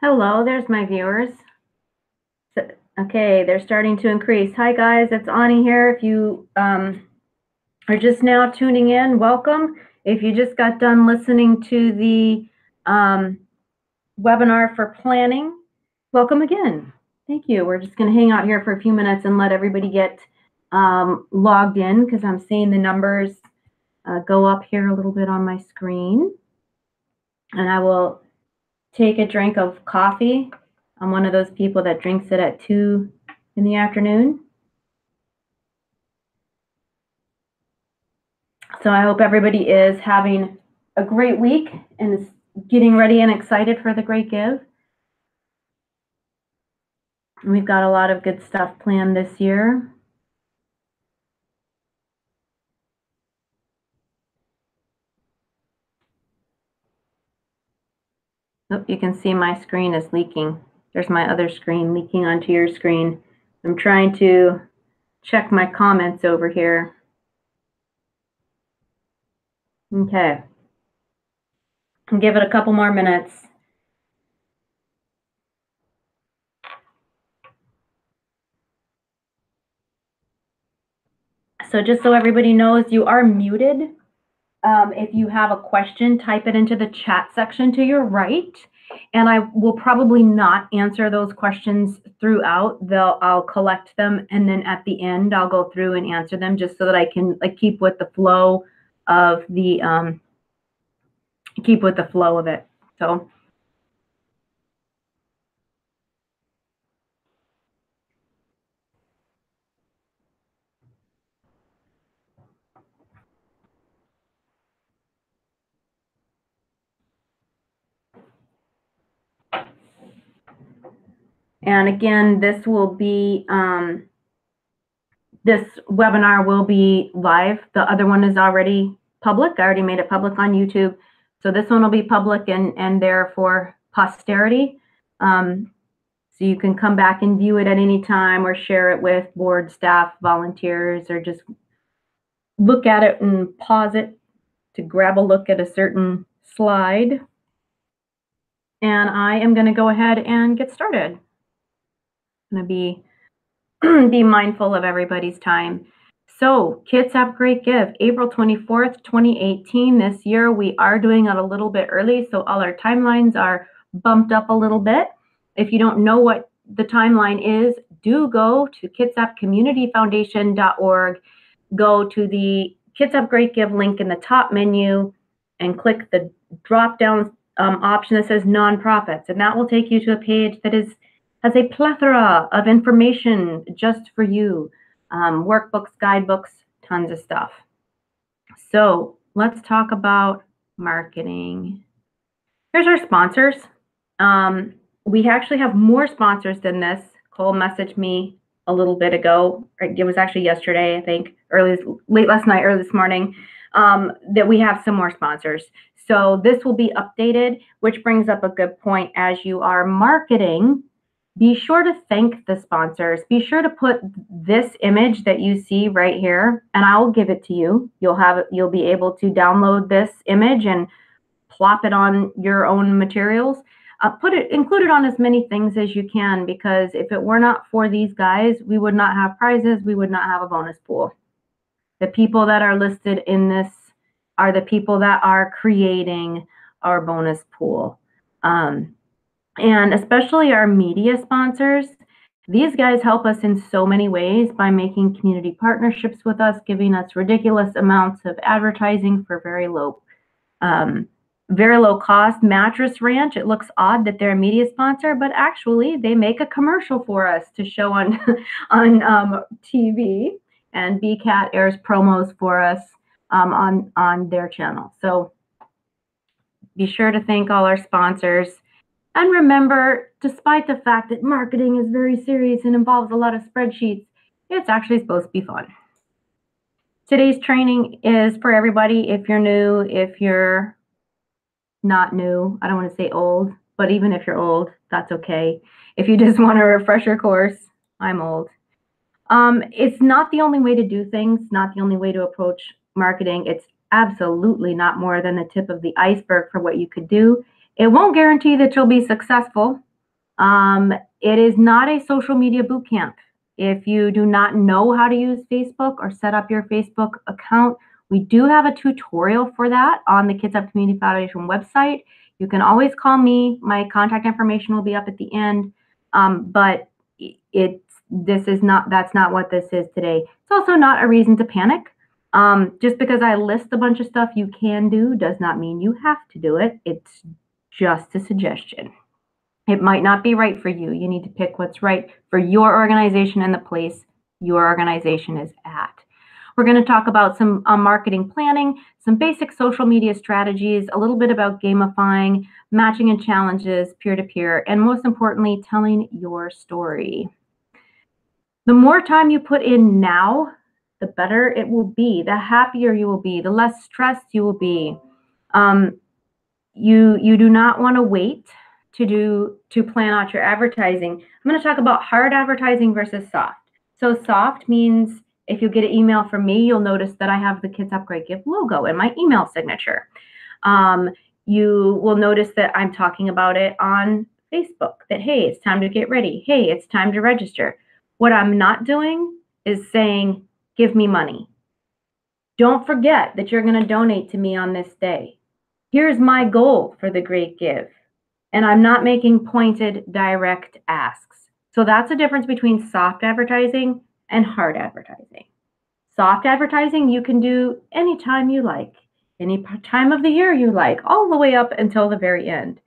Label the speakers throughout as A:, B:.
A: Hello, there's my viewers. Okay, they're starting to increase. Hi guys, it's Ani here. If you are just now tuning in, welcome. If you just got done listening to the webinar for planning, welcome again. Thank you. We're just going to hang out here for a few minutes and let everybody get logged in because I'm seeing the numbers go up here a little bit on my screen. And I will take a drink of coffee. I'm one of those people that drinks it at 2 in the afternoon. So I hope everybody is having a great week and is getting ready and excited for the Great Give. We've got a lot of good stuff planned this year. Oh, you can see my screen is leaking. There's my other screen leaking onto your screen. I'm trying to check my comments over here. Okay. I'll give it a couple more minutes. So just so everybody knows, you are muted. If you have a question, type it into the chat section to your right. And I will probably not answer those questions throughout. I'll collect them, and then at the end, I'll go through and answer them just so that I can keep with the flow of the it. So. And again, this will be, this webinar will be live. The other one is already public. I already made it public on YouTube. So this one will be public and there for posterity. So you can come back and view it at any time or share it with board, staff, volunteers, or just look at it and pause it to grab a look at a certain slide. And I am going to go ahead and get started. I'm going to be mindful of everybody's time. So Kitsap Great Give, April 24th, 2018. This year we are doing it a little bit early, so all our timelines are bumped up a little bit. If you don't know what the timeline is, do go to kitsapcommunityfoundation.org, go to the Kitsap Great Give link in the top menu and click the drop-down option that says nonprofits, and that will take you to a page that has a plethora of information just for you. Workbooks, guidebooks, tons of stuff. So let's talk about marketing. Here's our sponsors. We actually have more sponsors than this. Cole messaged me a little bit ago. It was actually yesterday, I think, late last night, early this morning, that we have some more sponsors. So this will be updated, which brings up a good point. As you are marketing, be sure to thank the sponsors. Be sure to put this image that you see right here, and I'll give it to you. You'll be able to download this image and plop it on your own materials. Include it on as many things as you can, because if it were not for these guys, we would not have prizes. We would not have a bonus pool. The people that are listed in this are the people that are creating our bonus pool. And especially our media sponsors, these guys help us in so many ways by making community partnerships with us, giving us ridiculous amounts of advertising for very low cost. Mattress Ranch, it looks odd that they're a media sponsor, but actually they make a commercial for us to show on TV, and BCAT airs promos for us on their channel. So be sure to thank all our sponsors. And remember, despite the fact that marketing is very serious and involves a lot of spreadsheets, it's actually supposed to be fun. Today's training is for everybody. If you're new, if you're not new, I don't want to say old, but even if you're old, that's okay. If you just want a refresher course, I'm old. It's not the only way to do things, not the only way to approach marketing. It's absolutely not more than the tip of the iceberg for what you could do. It won't guarantee that you'll be successful. It is not a social media boot camp. If you do not know how to use Facebook or set up your Facebook account, we do have a tutorial for that on the Kitsap Community Foundation website. You can always call me. My contact information will be up at the end. But that's not what this is today. It's also not a reason to panic. Just because I list a bunch of stuff you can do does not mean you have to do it. It's just a suggestion. It might not be right for you. You need to pick what's right for your organization and the place your organization is at. We're going to talk about some marketing planning, some basic social media strategies, a little bit about gamifying, matching and challenges, peer-to-peer, and most importantly, telling your story. The more time you put in now, the better it will be, the happier you will be, the less stressed you will be. You do not want to wait to plan out your advertising. I'm going to talk about hard advertising versus soft. So soft means if you get an email from me, you'll notice that I have the Kitsap Great Gift logo in my email signature. You will notice that I'm talking about it on Facebook, that, hey, it's time to get ready. Hey, it's time to register. What I'm not doing is saying, give me money. Don't forget that you're going to donate to me on this day. Here's my goal for the Great Give. And I'm not making pointed, direct asks. So that's the difference between soft advertising and hard advertising. Soft advertising you can do anytime you like, any time of the year you like, all the way up until the very end.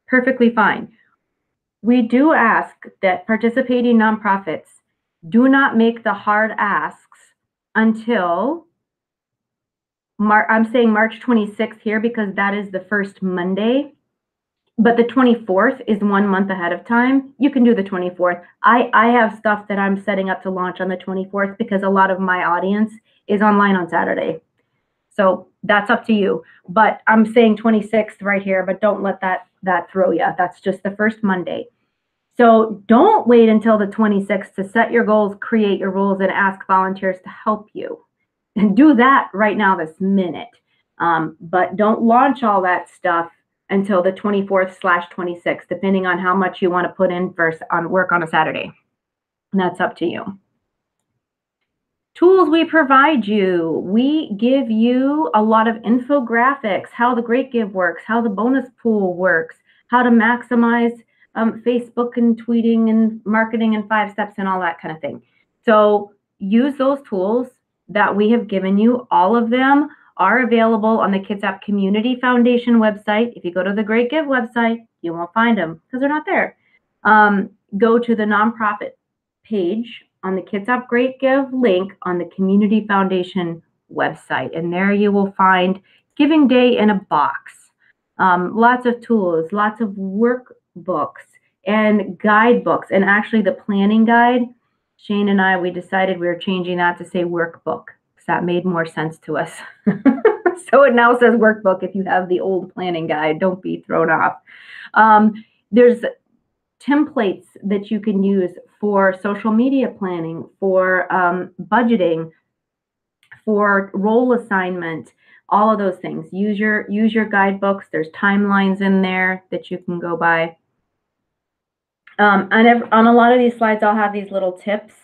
A: Perfectly fine. We do ask that participating nonprofits do not make the hard asks until I'm saying March 26th here because that is the first Monday, but the 24th is 1 month ahead of time. You can do the 24th. I have stuff that I'm setting up to launch on the 24th because a lot of my audience is online on Saturday. So that's up to you. But I'm saying 26th right here, but don't let that throw you. That's just the first Monday. So don't wait until the 26th to set your goals, create your rules, and ask volunteers to help you. And do that right now this minute. But don't launch all that stuff until the 24th/26th, depending on how much you want to put in first on work on a Saturday. And that's up to you. Tools we provide you. We give you a lot of infographics, how the Great Give works, how the bonus pool works, how to maximize Facebook and tweeting and marketing and 5 steps and all that kind of thing. So use those tools that we have given you. All of them are available on the Kitsap Community Foundation website. If you go to the Great Give website, you won't find them because they're not there. Go to the nonprofit page on the Kitsap Great Give link on the Community Foundation website, and there you will find Giving Day in a box. Lots of tools, lots of workbooks and guidebooks, and actually the planning guide, Shane and I, we decided we were changing that to say workbook because that made more sense to us. So it now says workbook if you have the old planning guide. Don't be thrown off. There's templates that you can use for social media planning, for budgeting, for role assignment, all of those things. Use your guidebooks. There's timelines in there that you can go by. On a lot of these slides, I'll have these little tips.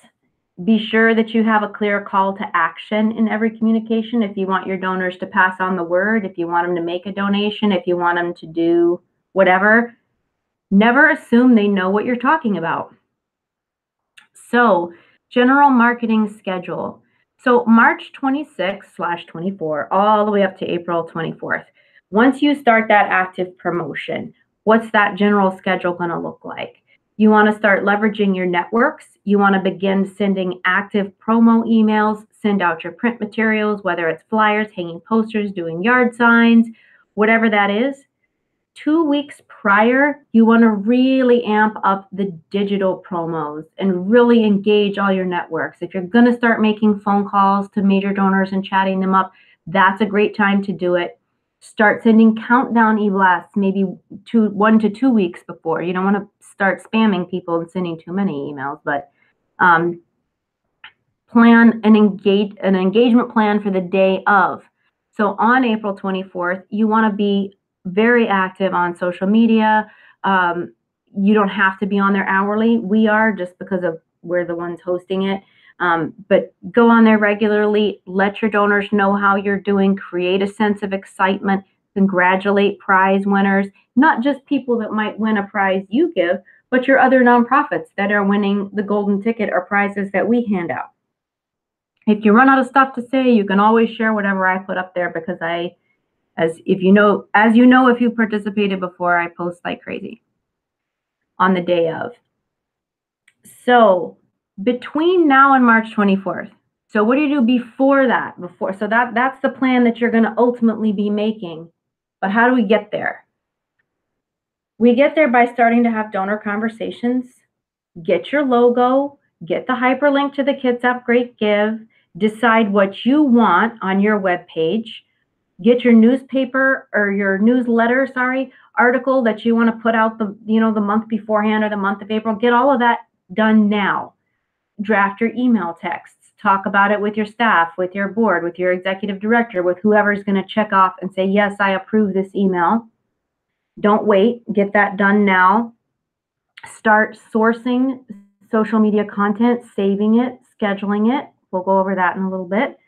A: Be sure that you have a clear call to action in every communication. If you want your donors to pass on the word, if you want them to make a donation, if you want them to do whatever, never assume they know what you're talking about. So, general marketing schedule. So March 26/24, all the way up to April 24th. Once you start that active promotion, what's that general schedule going to look like? You want to start leveraging your networks. You want to begin sending active promo emails, send out your print materials, whether it's flyers, hanging posters, doing yard signs, whatever that is. 2 weeks prior, you want to really amp up the digital promos and really engage all your networks. If you're going to start making phone calls to major donors and chatting them up, that's a great time to do it. Start sending countdown e-blasts maybe 1 to 2 weeks before. You don't want to start spamming people and sending too many emails, but plan an engagement plan for the day of. So on April 24th, you want to be very active on social media. You don't have to be on there hourly. We are, just because of we're the ones hosting it. But go on there regularly, let your donors know how you're doing, create a sense of excitement, congratulate prize winners, not just people that might win a prize you give, but your other nonprofits that are winning the golden ticket or prizes that we hand out. If you run out of stuff to say, you can always share whatever I put up there, because as you know, if you participated before, I post like crazy on the day of. So between now and March 24th. So what do you do before that? So that's the plan that you're going to ultimately be making. But how do we get there? We get there by starting to have donor conversations, get your logo, get the hyperlink to the Kitsap Great Give, decide what you want on your webpage, get your newspaper or your newsletter, article that you want to put out the month beforehand or the month of April. Get all of that done now. Draft your email texts, talk about it with your staff, with your board, with your executive director, with whoever's going to check off and say, yes, I approve this email. Don't wait, get that done now. Start sourcing social media content, saving it, scheduling it. We'll go over that in a little bit.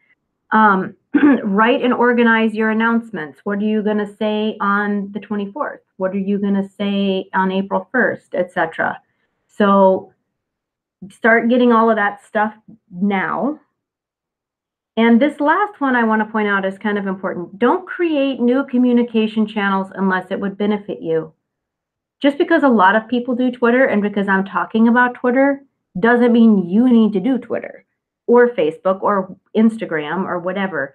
A: Write and organize your announcements. What are you going to say on the 24th? What are you going to say on April 1st, etc.? So start getting all of that stuff now. And this last one I want to point out is kind of important. Don't create new communication channels unless it would benefit you. Just because a lot of people do Twitter and because I'm talking about Twitter doesn't mean you need to do Twitter or Facebook or Instagram or whatever.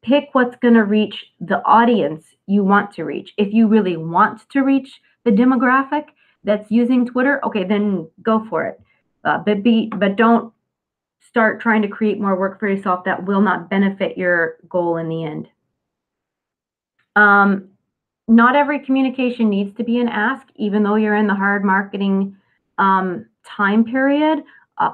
A: Pick what's going to reach the audience you want to reach. If you really want to reach the demographic that's using Twitter, okay, then go for it. But don't start trying to create more work for yourself that will not benefit your goal in the end. Not every communication needs to be an ask, even though you're in the hard marketing time period.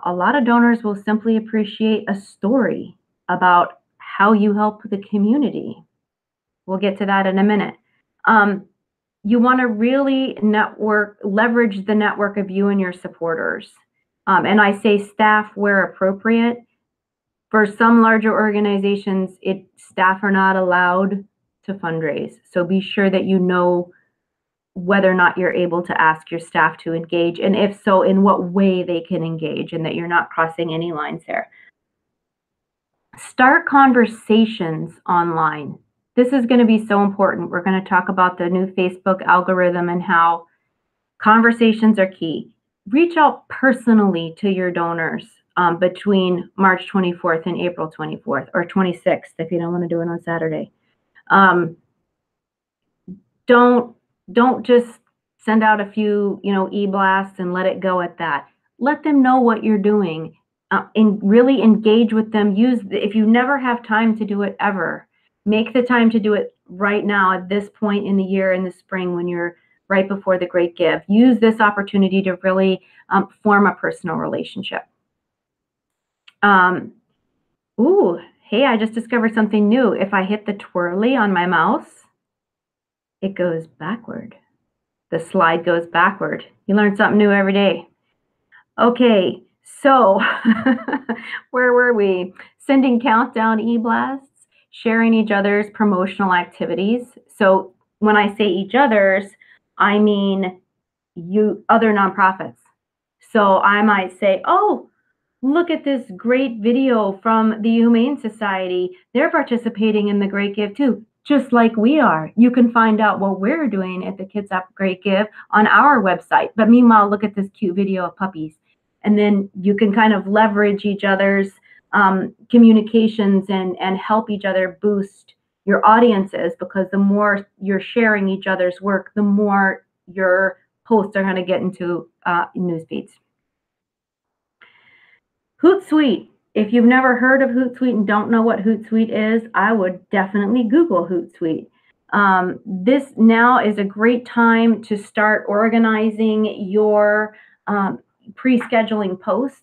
A: A lot of donors will simply appreciate a story about how you help the community. We'll get to that in a minute. You want to really leverage the network of you and your supporters. And I say staff where appropriate. For some larger organizations, staff are not allowed to fundraise. So be sure that you know whether or not you're able to ask your staff to engage, and if so, in what way they can engage, and that you're not crossing any lines there. Start conversations online. This is going to be so important. We're going to talk about the new Facebook algorithm and how conversations are key. Reach out personally to your donors between March 24th and April 24th, or 26th if you don't want to do it on Saturday. Don't just send out a few, e-blasts and let it go at that. Let them know what you're doing, and really engage with them. If you never have time to do it ever, make the time to do it right now at this point in the year, in the spring, when you're right before the Great Give. Use this opportunity to really form a personal relationship. Hey, I just discovered something new. If I hit the twirly on my mouse, it goes backward. The slide goes backward. You learn something new every day. Okay, so where were we? Sending countdown e-blasts, sharing each other's promotional activities. So when I say each other's, I mean other nonprofits. So I might say, oh, look at this great video from the Humane Society. They're participating in the Great Give too, just like we are. You can find out what we're doing at the Kitsap Great Give on our website. But meanwhile, look at this cute video of puppies. And then you can kind of leverage each other's communications and help each other boost your audiences, because the more you're sharing each other's work, the more your posts are going to get into news feeds. Hootsuite. If you've never heard of Hootsuite and don't know what Hootsuite is, I would definitely Google Hootsuite. This now is a great time to start organizing your pre-scheduling posts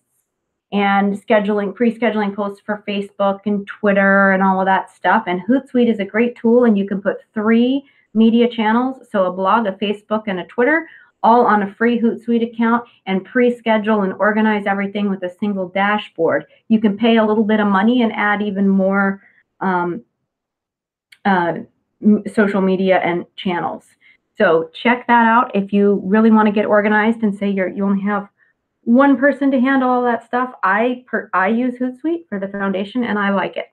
A: and pre-scheduling posts for Facebook and Twitter and all of that stuff. And Hootsuite is a great tool, and you can put 3 media channels, so a blog, a Facebook, and a Twitter, all on a free Hootsuite account, and pre-schedule and organize everything with a single dashboard. You can pay a little bit of money and add even more social media and channels. So check that out if you really want to get organized and say you only have one person to handle all that stuff. I use Hootsuite for the foundation, and I like it.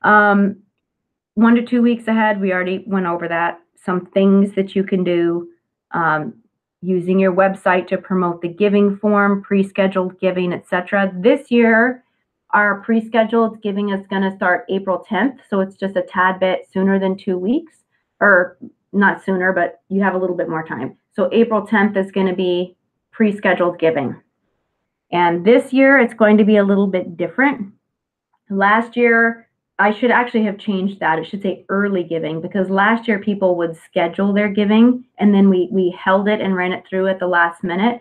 A: 1 to 2 weeks ahead, we already went over that. Some things that you can do, using your website to promote the giving form, pre-scheduled giving, etc. This year, our pre-scheduled giving is going to start April 10th, so it's just a tad bit sooner than 2 weeks, or not sooner, but you have a little bit more time. So April 10th is going to be pre-scheduled giving. And this year, it's going to be a little bit different. Last year, I should actually have changed that. It should say early giving, because last year people would schedule their giving and then we held it and ran it through at the last minute.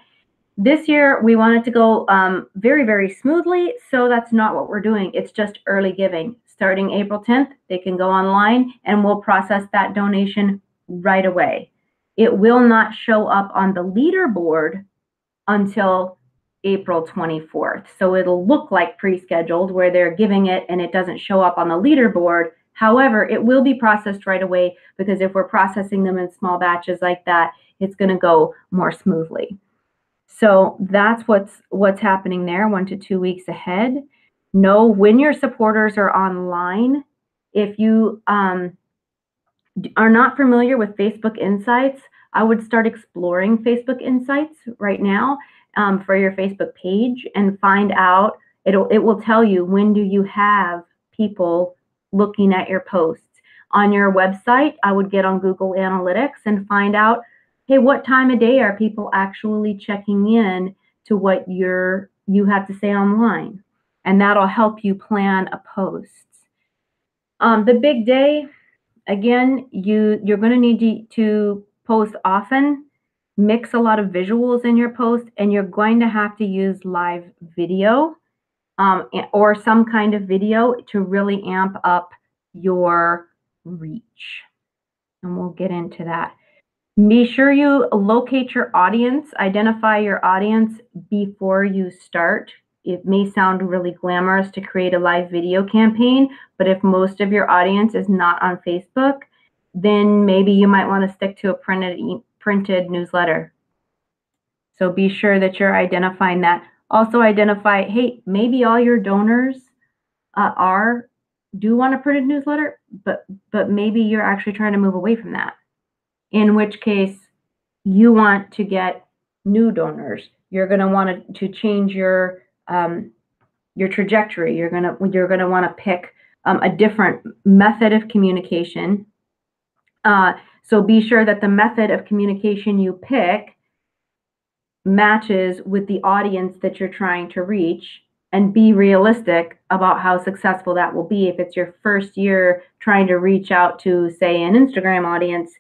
A: This year we want it to go very, very smoothly, so that's not what we're doing. It's just early giving. Starting April 10th, they can go online and we'll process that donation right away. It will not show up on the leaderboard until April 24th. So it'll look like pre-scheduled where they're giving it and it doesn't show up on the leaderboard. However, it will be processed right away, because if we're processing them in small batches like that, it's going to go more smoothly. So that's what's happening there, 1 to 2 weeks ahead. Know when your supporters are online. If you are not familiar with Facebook Insights, I would start exploring Facebook Insights right now for your Facebook page and find out. It will tell you when do you have people looking at your posts. On your website, I would get on Google Analytics and find out, hey, what time of day are people actually checking in to what you have to say online? And that'll help you plan a post. The big day, again, you're going to need to post often, mix a lot of visuals in your post, and you're going to have to use live video or some kind of video to really amp up your reach. And we'll get into that. Be sure you locate your audience, identify your audience before you start. It may sound really glamorous to create a live video campaign, but if most of your audience is not on Facebook, then maybe you might want to stick to a printed newsletter. So be sure that you're identifying that. Also identify, hey, maybe all your donors do want a printed newsletter, but maybe you're actually trying to move away from that. In which case, you want to get new donors. You're going to want to change your trajectory. You're going to want to pick a different method of communication. So be sure that the method of communication you pick matches with the audience that you're trying to reach, and be realistic about how successful that will be. If it's your first year trying to reach out to, say, an Instagram audience,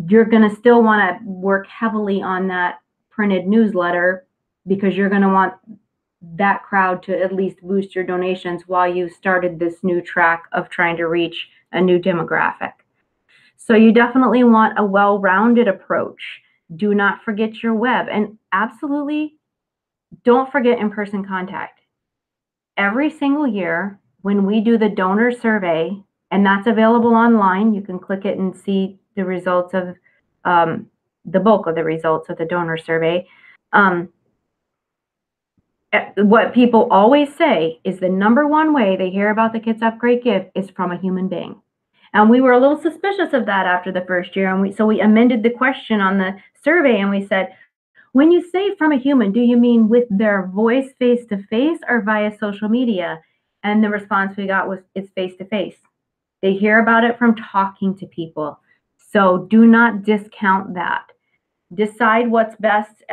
A: you're going to still want to work heavily on that printed newsletter, because you're going to want that crowd to at least boost your donations while you started this new track of trying to reach a new demographic. So you definitely want a well-rounded approach. Do not forget your web, and absolutely don't forget in-person contact. Every single year when we do the donor survey, and that's available online, you can click it and see the results of the bulk of the results of the donor survey. What people always say is the number one way they hear about the Kitsap Great Give is from a human being. And we were a little suspicious of that after the first year, and so we amended the question on the survey, and we said, when you say from a human, do you mean with their voice face-to-face or via social media? And the response we got was, it's face-to-face. They hear about it from talking to people. So do not discount that. Decide what's best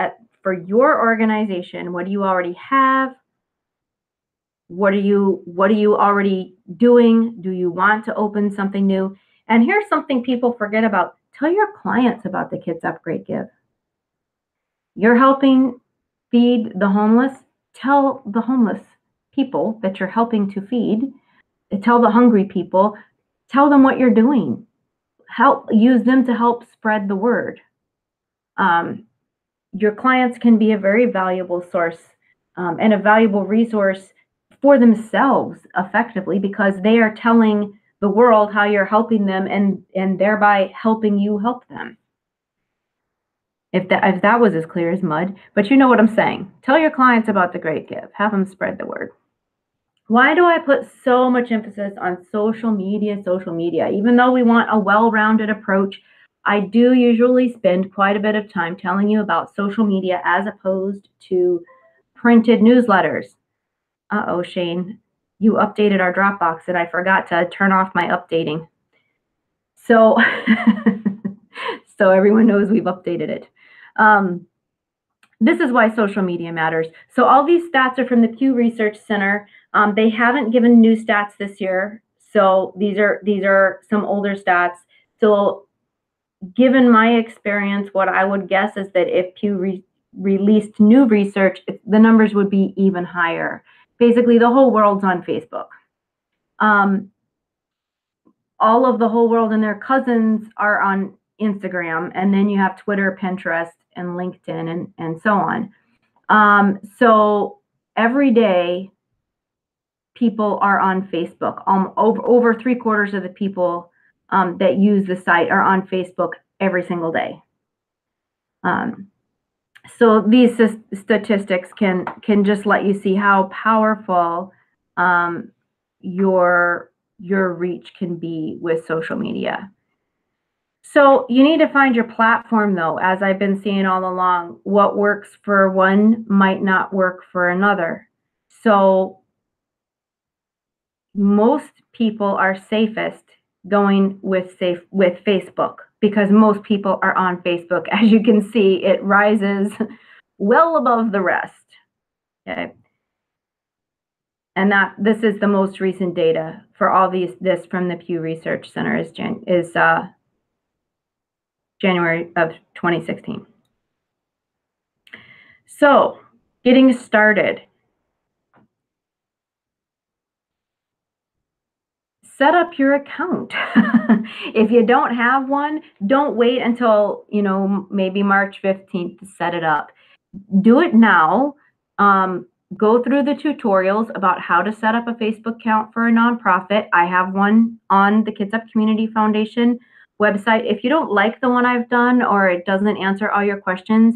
A: for your organization. What do you already have? What are you already doing? Do you want to open something new? And here's something people forget about. Tell your clients about the Kitsap Great Give. You're helping feed the homeless. Tell the homeless people that you're helping to feed. Tell the hungry people. Tell them what you're doing. Use them to help spread the word. Your clients can be a very valuable source and a valuable resource for themselves effectively, because they are telling the world how you're helping them, and thereby helping you help them. If that was as clear as mud, but you know what I'm saying. Tell your clients about the Great Give. Have them spread the word. Why do I put so much emphasis on social media? Social media, even though we want a well-rounded approach, I do usually spend quite a bit of time telling you about social media as opposed to printed newsletters. Uh-oh, Shane, you updated our Dropbox and I forgot to turn off my updating. So, so everyone knows we've updated it. This is why social media matters. So all these stats are from the Pew Research Center. They haven't given new stats this year, so these are some older stats. So given my experience, what I would guess is that if Pew released new research, the numbers would be even higher. Basically, the whole world's on Facebook. All of the whole world and their cousins are on Instagram, and then you have Twitter, Pinterest, and LinkedIn, and so on. So every day, people are on Facebook. Over 3/4 of the people that use the site are on Facebook every single day. So these statistics can just let you see how powerful your reach can be with social media. So you need to find your platform, though, as I've been seeing all along. What works for one might not work for another. So most people are safest going with Facebook, because most people are on Facebook. As you can see, it rises well above the rest. Okay. And this is the most recent data for all this from the Pew Research Center is January of 2016. So, getting started. Set up your account. If you don't have one, don't wait until, maybe March 15th to set it up. Do it now. Go through the tutorials about how to set up a Facebook account for a nonprofit. I have one on the Kitsap Community Foundation website. If you don't like the one I've done, or it doesn't answer all your questions,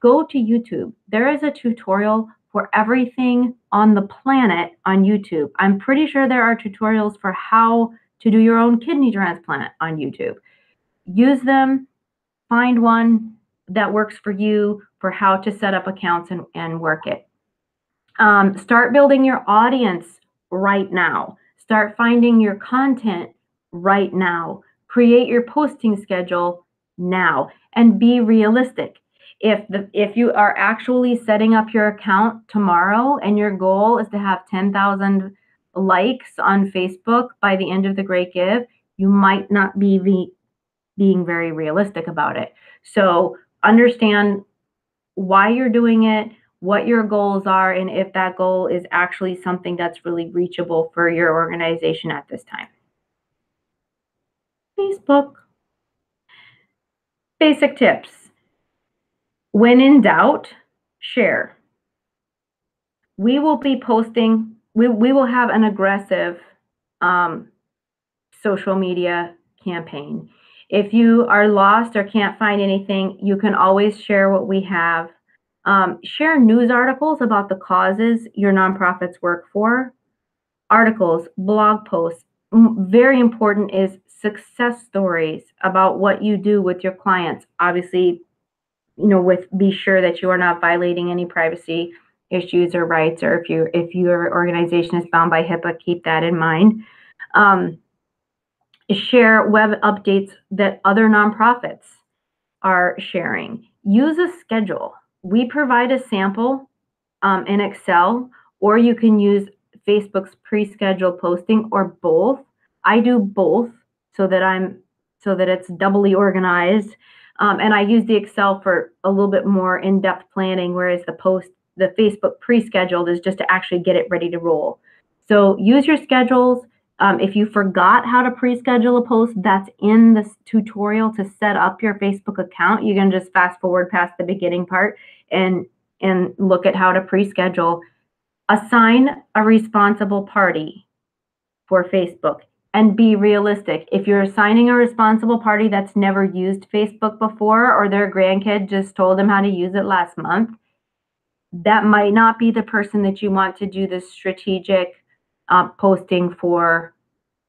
A: go to YouTube. There is a tutorial for everything on the planet on YouTube. I'm pretty sure there are tutorials for how to do your own kidney transplant on YouTube. Use them, find one that works for you for how to set up accounts and work it. Start building your audience right now. Start finding your content right now. Create your posting schedule now, and be realistic. If you are actually setting up your account tomorrow and your goal is to have 10,000 likes on Facebook by the end of the Great Give, you might not be being very realistic about it. So understand why you're doing it, what your goals are, and if that goal is actually something that's really reachable for your organization at this time. Facebook. Basic tips. When in doubt, share. We will be posting, we will have an aggressive social media campaign. If you are lost or can't find anything, you can always share what we have. Share news articles about the causes your nonprofits work for. Articles, blog posts. Very important is success stories about what you do with your clients. Obviously, be sure that you are not violating any privacy issues or rights, or if your organization is bound by HIPAA, keep that in mind. Share web updates that other nonprofits are sharing. Use a schedule. We provide a sample in Excel, or you can use Facebook's pre-scheduled posting, or both. I do both so that it's doubly organized. And I use the Excel for a little bit more in-depth planning, whereas the Facebook pre-scheduled is just to actually get it ready to roll. So use your schedules, If you forgot how to pre-schedule a post, that's in this tutorial to set up your Facebook account. You can just fast forward past the beginning part and look at how to pre-schedule. Assign a responsible party for Facebook and be realistic. If you're assigning a responsible party that's never used Facebook before, or their grandkid just told them how to use it last month, that might not be the person that you want to do the strategic posting for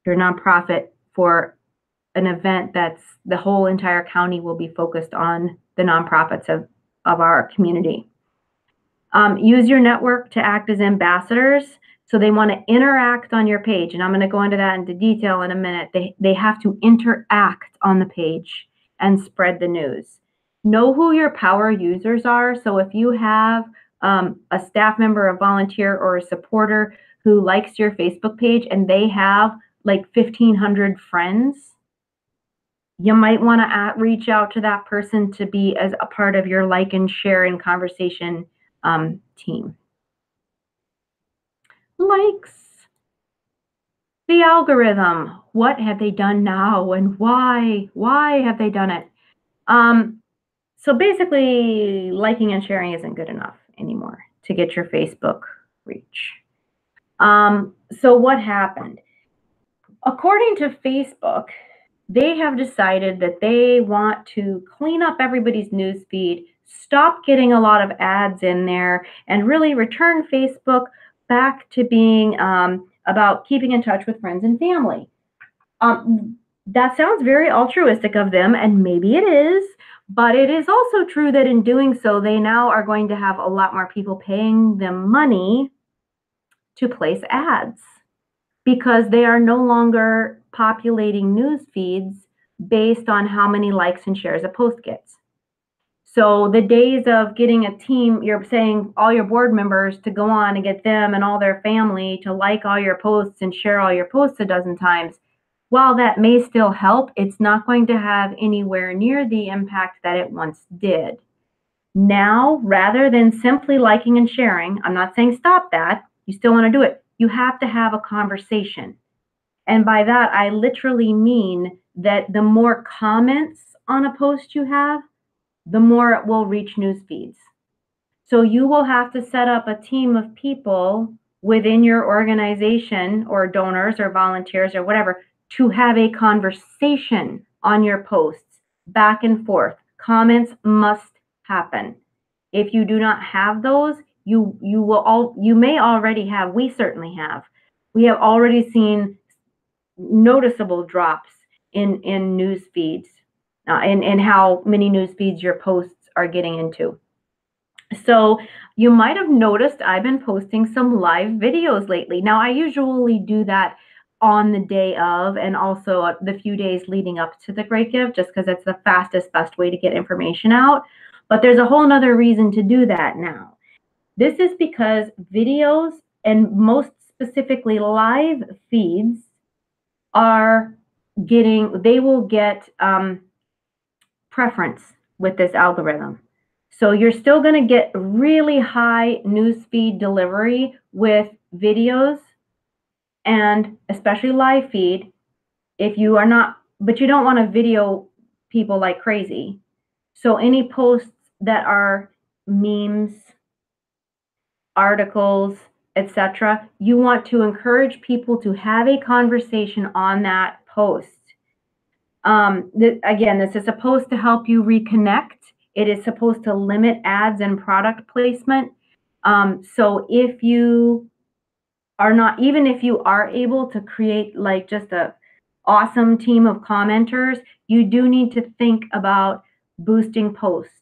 A: your nonprofit for an event that's the whole entire county will be focused on the nonprofits of our community. Use your network to act as ambassadors. So they want to interact on your page. And I'm going to go into that into detail in a minute. They have to interact on the page and spread the news. Know who your power users are. So if you have a staff member, a volunteer, or a supporter who likes your Facebook page and they have like 1,500 friends, you might want to reach out to that person to be as a part of your like and share and conversation team. Likes. The algorithm. What have they done now and why? Why have they done it? So basically, liking and sharing isn't good enough anymore to get your Facebook reach. So what happened? According to Facebook, they have decided that they want to clean up everybody's newsfeed, stop getting a lot of ads in there, and really return Facebook back to being about keeping in touch with friends and family. That sounds very altruistic of them, and maybe it is, but it is also true that in doing so, they now are going to have a lot more people paying them money to place ads because they are no longer populating news feeds based on how many likes and shares a post gets. So the days of getting a team, you're saying all your board members to go on and get them and all their family to like all your posts and share all your posts a dozen times, while that may still help, it's not going to have anywhere near the impact that it once did. Now, rather than simply liking and sharing, I'm not saying stop that, you still want to do it. You have to have a conversation. And by that, I literally mean that the more comments on a post you have, the more it will reach news feeds. So you will have to set up a team of people within your organization or donors or volunteers or whatever to have a conversation on your posts back and forth. Comments must happen. If you do not have those, you may already have, we certainly have. We have already seen noticeable drops in news feeds and how many news feeds your posts are getting into. So you might have noticed I've been posting some live videos lately. Now I usually do that on the day of and also the few days leading up to the Great Give, just because it's the fastest, best way to get information out. But there's a whole nother reason to do that now. This is because videos, and most specifically live feeds, they will get preference with this algorithm. So you're still going to get really high newsfeed delivery with videos and especially live feed if you are not, but you don't want to video people like crazy. So any posts that are memes, articles, etc., you want to encourage people to have a conversation on that post. Again, this is supposed to help you reconnect. It is supposed to limit ads and product placement. So if you are not, even if you are able to create like just a awesome team of commenters, you do need to think about boosting posts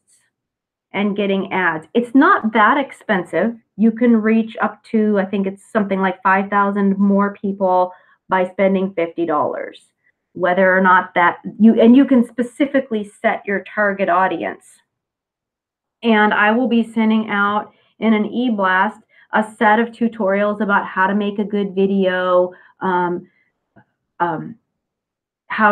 A: and getting ads. It's not that expensive. You can reach up to, I think it's something like 5,000 more people by spending $50. Whether or not that you can specifically set your target audience. And I will be sending out in an e-blast a set of tutorials about how to make a good video, how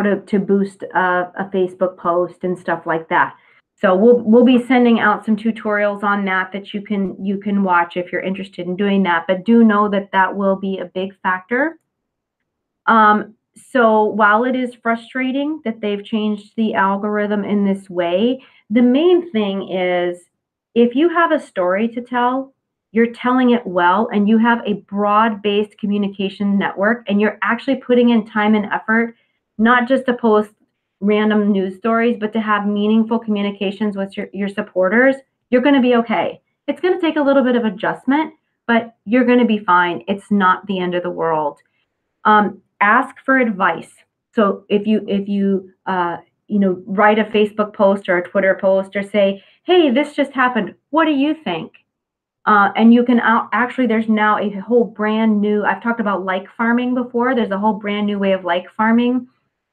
A: to boost a Facebook post and stuff like that. So we'll be sending out some tutorials on that you can watch if you're interested in doing that. But do know that that will be a big factor. So while it is frustrating that they've changed the algorithm in this way, the main thing is if you have a story to tell, you're telling it well, and you have a broad-based communication network, and you're actually putting in time and effort, not just to post random news stories, but to have meaningful communications with your supporters, you're going to be okay. It's going to take a little bit of adjustment, but you're going to be fine. It's not the end of the world. Ask for advice. So if you write a Facebook post or a Twitter post or say, hey, this just happened, what do you think? And you can actually, there's now a whole brand new, I've talked about like farming before. There's a whole brand new way of like farming.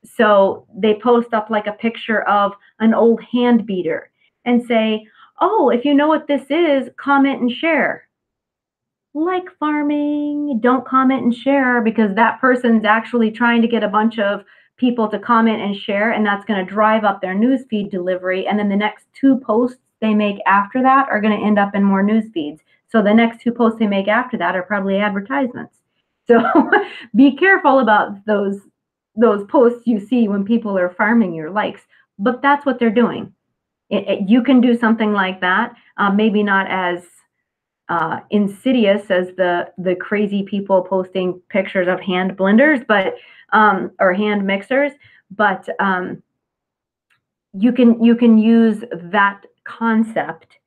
A: So they post up like a picture of an old hand beater and say, oh, if you know what this is, comment and share. Like farming, don't comment and share, because that person's actually trying to get a bunch of people to comment and share, and that's going to drive up their newsfeed delivery. And then the next 2 posts they make after that are going to end up in more news feeds. So the next 2 posts they make after that are probably advertisements. So be careful about those posts you see when people are farming your likes, but that's what they're doing. You can do something like that, maybe not as insidious as the crazy people posting pictures of hand blenders, but or hand mixers, but you can use that concept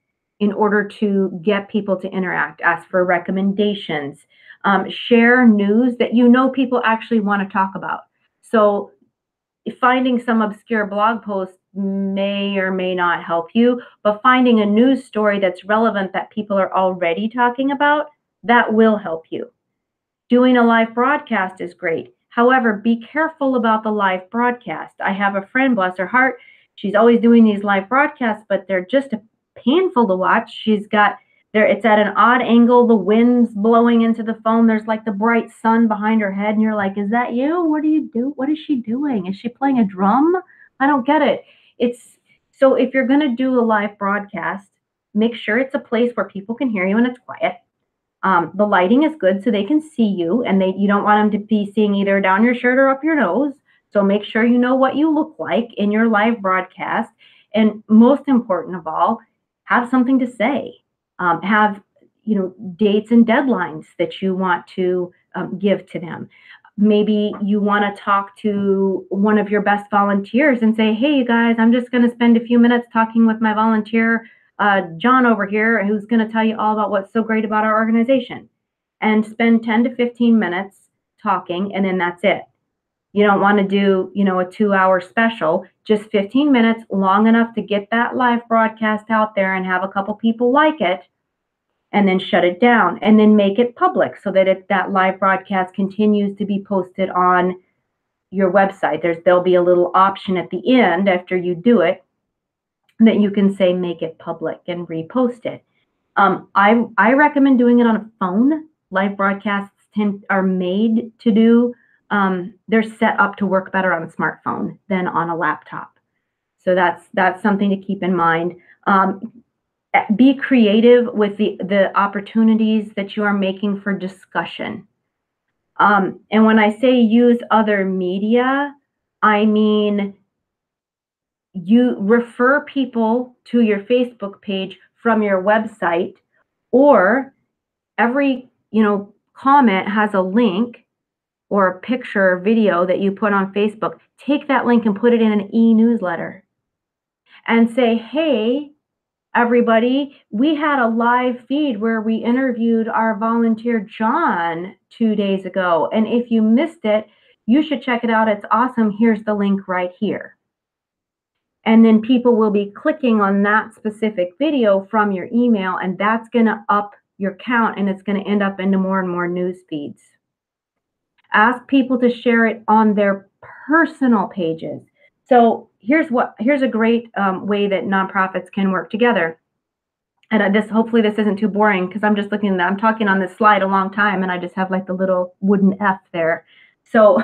A: in order to get people to interact, ask for recommendations, share news that you know people actually want to talk about. So finding some obscure blog post may or may not help you, but finding a news story that's relevant that people are already talking about, that will help you. Doing a live broadcast is great. However, be careful about the live broadcast. I have a friend, bless her heart, she's always doing these live broadcasts, but they're just painful to watch. She's got it's at an odd angle, the wind's blowing into the phone, there's like the bright sun behind her head, and you're like, is that you? What do you do? What is she doing? Is she playing a drum? I don't get it. So if you're going to do a live broadcast, make sure it's a place where people can hear you and it's quiet. The lighting is good so they can see you, and you don't want them to be seeing either down your shirt or up your nose. So make sure you know what you look like in your live broadcast. And most important of all, have something to say. Have dates and deadlines that you want to give to them. Maybe you want to talk to one of your best volunteers and say, hey, you guys, I'm just going to spend a few minutes talking with my volunteer, John over here, who's going to tell you all about what's so great about our organization. And spend 10 to 15 minutes talking, and then that's it. You don't want to do, a 2-hour special, just 15 minutes, long enough to get that live broadcast out there and have a couple people like it, and then shut it down, and then make it public so that that live broadcast continues to be posted on your website. There'll be a little option at the end after you do it that you can say make it public and repost it. I recommend doing it on a phone. Live broadcasts are made to do. They're set up to work better on a smartphone than on a laptop. So that's something to keep in mind. Be creative with the opportunities that you are making for discussion. And when I say use other media, I mean you refer people to your Facebook page from your website, or every comment has a link or a picture or video that you put on Facebook. Take that link and put it in an e-newsletter and say, hey, everybody, we had a live feed where we interviewed our volunteer John 2 days ago. And if you missed it, you should check it out. It's awesome. Here's the link right here. And then people will be clicking on that specific video from your email, and that's going to up your count, and it's going to end up into more and more news feeds. Ask people to share it on their personal pages. So here's a great way that nonprofits can work together. And hopefully this isn't too boring, because I'm just looking I'm talking on this slide a long time, and I just have like the little wooden F there. So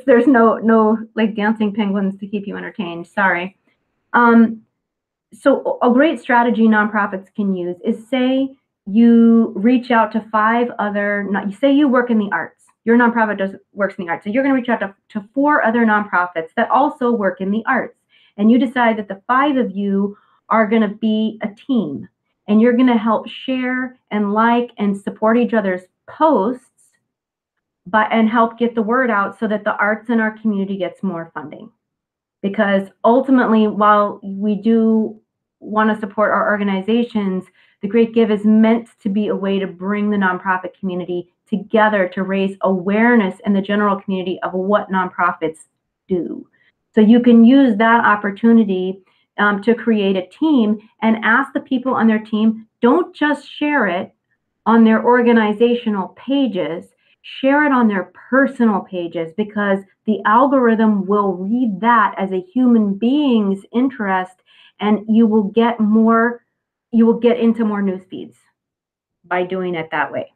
A: there's no like dancing penguins to keep you entertained. Sorry. So a great strategy nonprofits can use is, say you reach out to 5 other, say you work in the arts. your nonprofit works in the arts. So you're going to reach out to 4 other nonprofits that also work in the arts. And you decide that the 5 of you are going to be a team. And you're going to help share and like and support each other's posts and help get the word out so that the arts in our community gets more funding. Because ultimately, while we do want to support our organizations, the Great Give is meant to be a way to bring the nonprofit community together to raise awareness in the general community of what nonprofits do. So you can use that opportunity to create a team and ask the people on their team, don't just share it on their organizational pages, share it on their personal pages, because the algorithm will read that as a human being's interest, and you will get into more news feeds by doing it that way.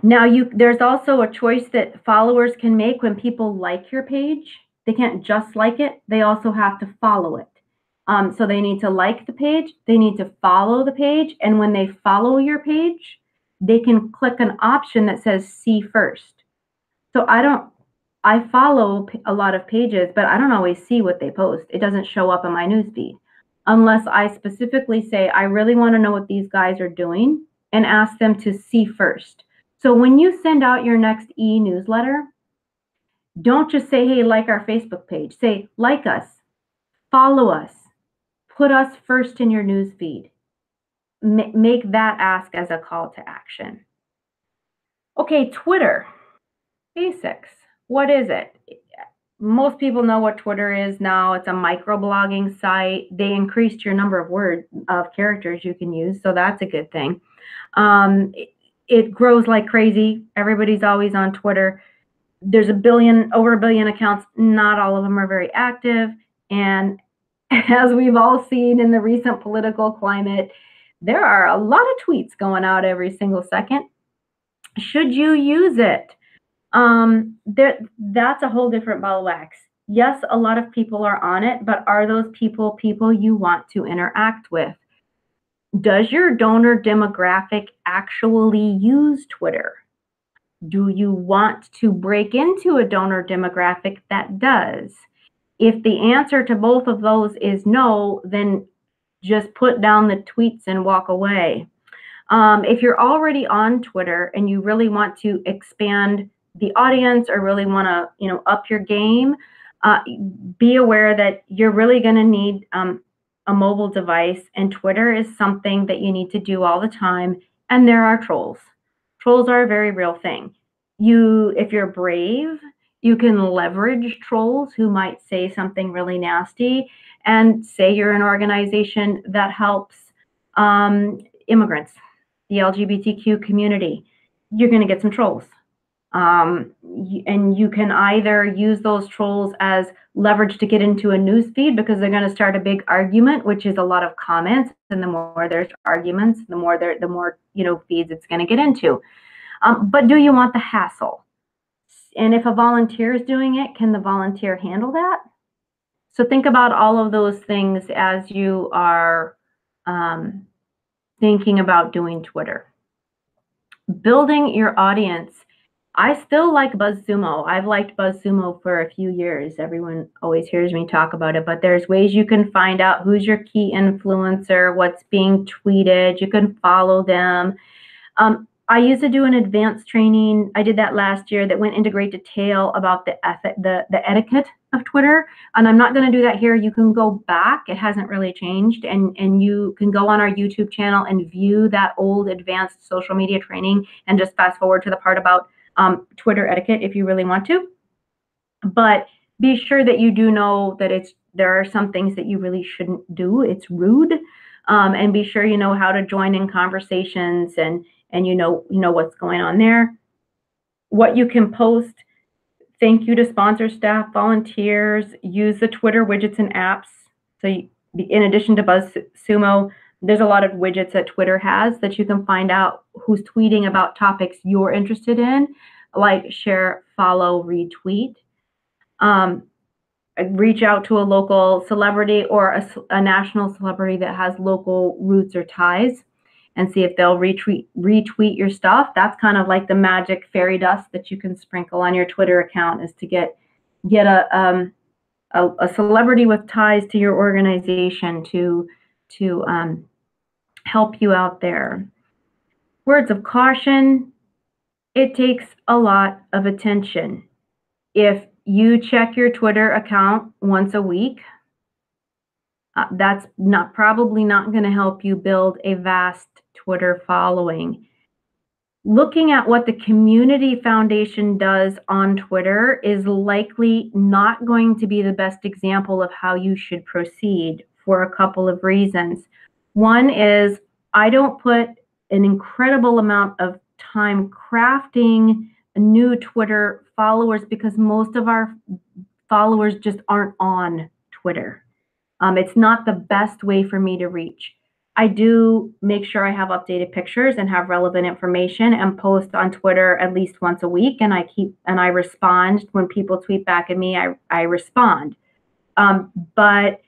A: Now there's also a choice that followers can make when people like your page. They can't just like it, they also have to follow it. So they need to like the page, they need to follow the page, and when they follow your page, they can click an option that says see first. So I follow a lot of pages, but I don't always see what they post. It doesn't show up in my newsfeed unless I specifically say, I really want to know what these guys are doing, and ask them to see first. So when you send out your next e-newsletter, don't just say, hey, like our Facebook page. Say, like us, follow us, put us first in your newsfeed. Make that ask as a call to action. Okay, Twitter. Basics. What is it? Most people know what Twitter is now. It's a microblogging site. They increased your number of characters you can use, so that's a good thing. It grows like crazy. Everybody's always on Twitter. There's over a billion accounts. Not all of them are very active. And as we've all seen in the recent political climate, there are a lot of tweets going out every single second. Should you use it? That's a whole different ball of wax. Yes, a lot of people are on it, but are those people you want to interact with? Does your donor demographic actually use Twitter? Do you want to break into a donor demographic that does? If the answer to both of those is no, then just put down the tweets and walk away. If you're already on Twitter and you really want to expand the audience or really want to, up your game, be aware that you're really going to need a mobile device, and Twitter is something that you need to do all the time. And there are trolls. Trolls are a very real thing. If you're brave, you can leverage trolls who might say something really nasty, and say you're an organization that helps immigrants, the LGBTQ community. You're going to get some trolls. And you can either use those trolls as leverage to get into a news feed, because they're going to start a big argument, which is a lot of comments, and the more there's arguments, the more feeds it's going to get into. But do you want the hassle? And if a volunteer is doing it, can the volunteer handle that? So think about all of those things as you are thinking about doing Twitter. Building your audience. I still like BuzzSumo. I've liked BuzzSumo for a few years. Everyone always hears me talk about it, but there's ways you can find out who's your key influencer, what's being tweeted. You can follow them. I used to do an advanced training. I did that last year that went into great detail about the etiquette of Twitter. And I'm not going to do that here. You can go back. It hasn't really changed. And you can go on our YouTube channel and view that old advanced social media training and just fast forward to the part about Twitter etiquette if you really want to. But be sure that you do know that there are some things that you really shouldn't do. It's rude. And be sure you know how to join in conversations and you know what's going on there. What you can post. Thank you to sponsor staff, volunteers. Use the Twitter widgets and apps. So in addition to BuzzSumo, there's a lot of widgets that Twitter has that you can find out who's tweeting about topics you're interested in, like share, follow, retweet. Reach out to a local celebrity or a national celebrity that has local roots or ties. and see if they'll retweet your stuff. That's kind of like the magic fairy dust that you can sprinkle on your Twitter account, is to get a celebrity with ties to your organization to help you out there. Words of caution: it takes a lot of attention. If you check your Twitter account once a week, that's probably not going to help you build a vast Twitter following. Looking at what the community foundation does on Twitter is likely not going to be the best example of how you should proceed, for a couple of reasons. One is, I don't put an incredible amount of time crafting new Twitter followers, because most of our followers just aren't on Twitter. It's not the best way for me to reach. I do make sure I have updated pictures and have relevant information and post on Twitter at least once a week, and I respond when people tweet back at me. I respond. But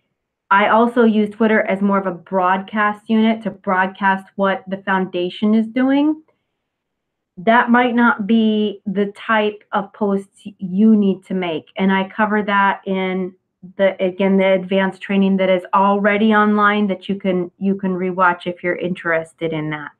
A: I also use Twitter as more of a broadcast unit to broadcast what the foundation is doing. That might not be the type of posts you need to make. And I cover that in the advanced training that is already online, that you can rewatch if you're interested in that.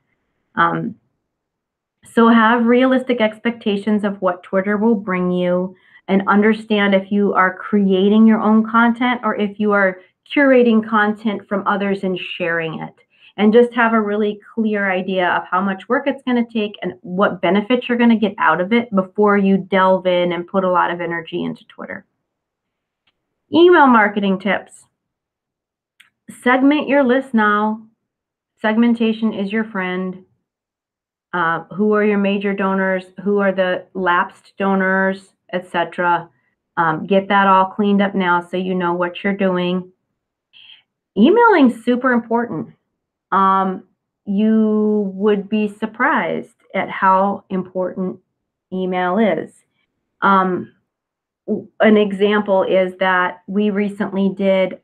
A: So have realistic expectations of what Twitter will bring you, and understand if you are creating your own content or if you are curating content from others and sharing it. And just have a really clear idea of how much work it's going to take and what benefits you're going to get out of it before you delve in and put a lot of energy into Twitter. Email marketing tips. Segment your list now. Segmentation is your friend. Who are your major donors? Who are the lapsed donors, etc. Get that all cleaned up now so you know what you're doing. Emailing is super important. You would be surprised at how important email is. An example is that we recently did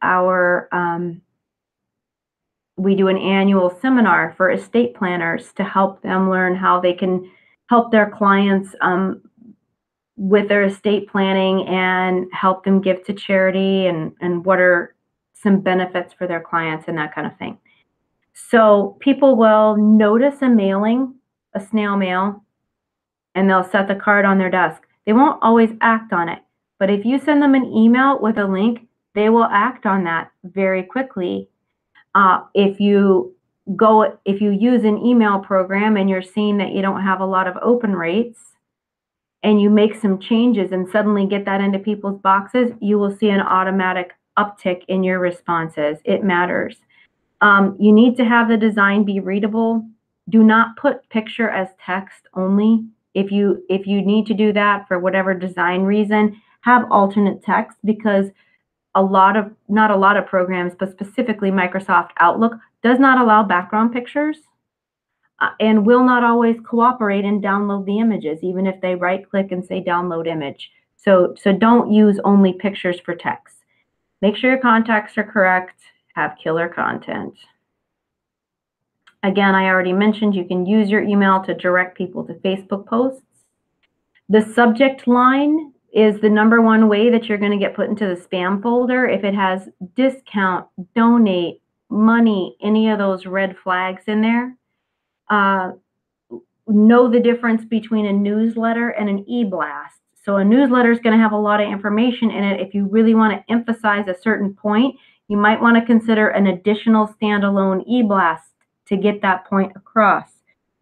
A: we do an annual seminar for estate planners to help them learn how they can help their clients with their estate planning and help them give to charity, and what are some benefits for their clients and that kind of thing. So people will notice a mailing, a snail mail, and they'll set the card on their desk. They won't always act on it, but if you send them an email with a link, they will act on that very quickly. If you use an email program and you're seeing that you don't have a lot of open rates, and you make some changes and suddenly get that into people's boxes, you will see an automatic uptick in your responses. It matters. You need to have the design be readable. Do not put picture as text only. If you need to do that for whatever design reason, have alternate text, because not a lot of programs, but specifically Microsoft Outlook does not allow background pictures, and will not always cooperate and download the images, even if they right-click and say download image. So don't use only pictures for text. Make sure your contacts are correct. Have killer content. Again, I already mentioned you can use your email to direct people to Facebook posts. The subject line is the #1 way that you're going to get put into the spam folder. If it has discount, donate, money, any of those red flags in there, know the difference between a newsletter and an e-blast. So a newsletter is going to have a lot of information in it. If you really want to emphasize a certain point, you might want to consider an additional standalone e-blast to get that point across.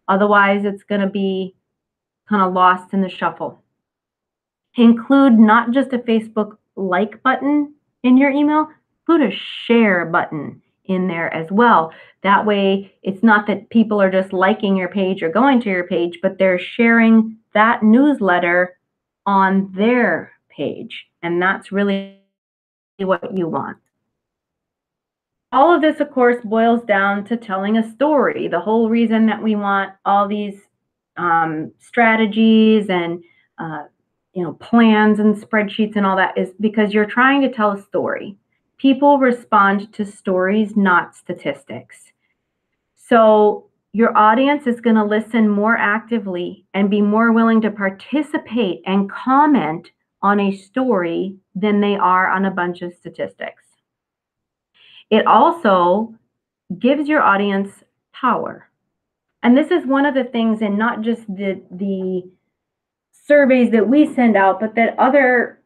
A: Otherwise, it's going to be kind of lost in the shuffle. Include not just a Facebook like button in your email, put a share button in there as well. That way, it's not that people are just liking your page or going to your page, but they're sharing that newsletter on their page. And that's really what you want. All of this, of course, boils down to telling a story. The whole reason that we want all these strategies and plans and spreadsheets and all that is because you're trying to tell a story. People respond to stories, not statistics. So Your audience is going to listen more actively and be more willing to participate and comment on a story than they are on a bunch of statistics. It also gives your audience power. And this is one of the things, and not just the surveys that we send out, but that other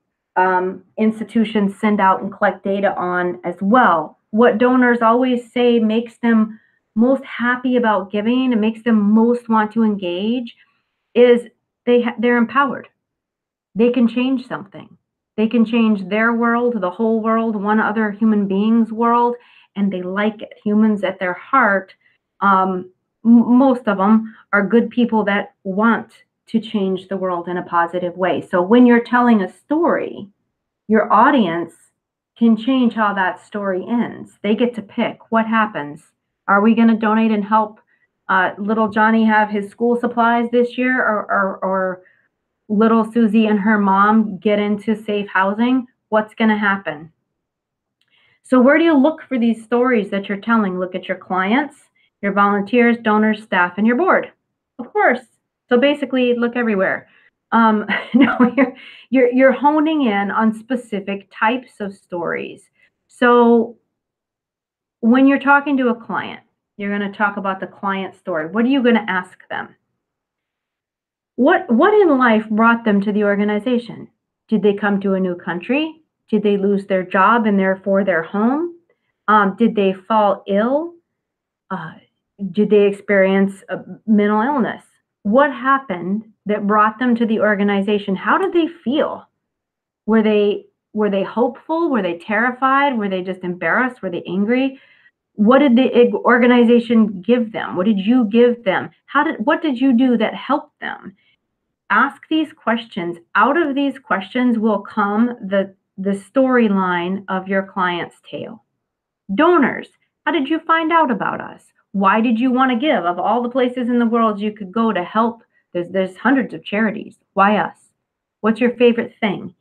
A: institutions send out and collect data on as well. What donors always say makes them most happy about giving and makes them most want to engage is they're empowered. They can change something. They can change their world, the whole world, one other human being's world, and they like it. Humans at their heart, most of them are good people that want to change the world in a positive way. So when you're telling a story, your audience can change how that story ends. They get to pick what happens. Are we going to donate and help little Johnny have his school supplies this year, or little Susie and her mom get into safe housing? What's going to happen? So where do you look for these stories that you're telling? Look at your clients, your volunteers, donors, staff, and your board. Of course. So basically, look everywhere. No, you're honing in on specific types of stories. So when you're talking to a client, you're going to talk about the client story. What are you going to ask them? What in life brought them to the organization? Did they come to a new country? Did they lose their job and therefore their home? Did they fall ill? Did they experience a mental illness? What happened that brought them to the organization? How did they feel? Were they hopeful? Were they terrified? Were they just embarrassed? Were they angry? What did the organization give them? What did you give them? What did you do that helped them? Ask these questions. Out of these questions will come the storyline of your client's tale. Donors, how did you find out about us? Why did you want to give? Of all the places in the world you could go to help, there's hundreds of charities. Why us? What's your favorite thing?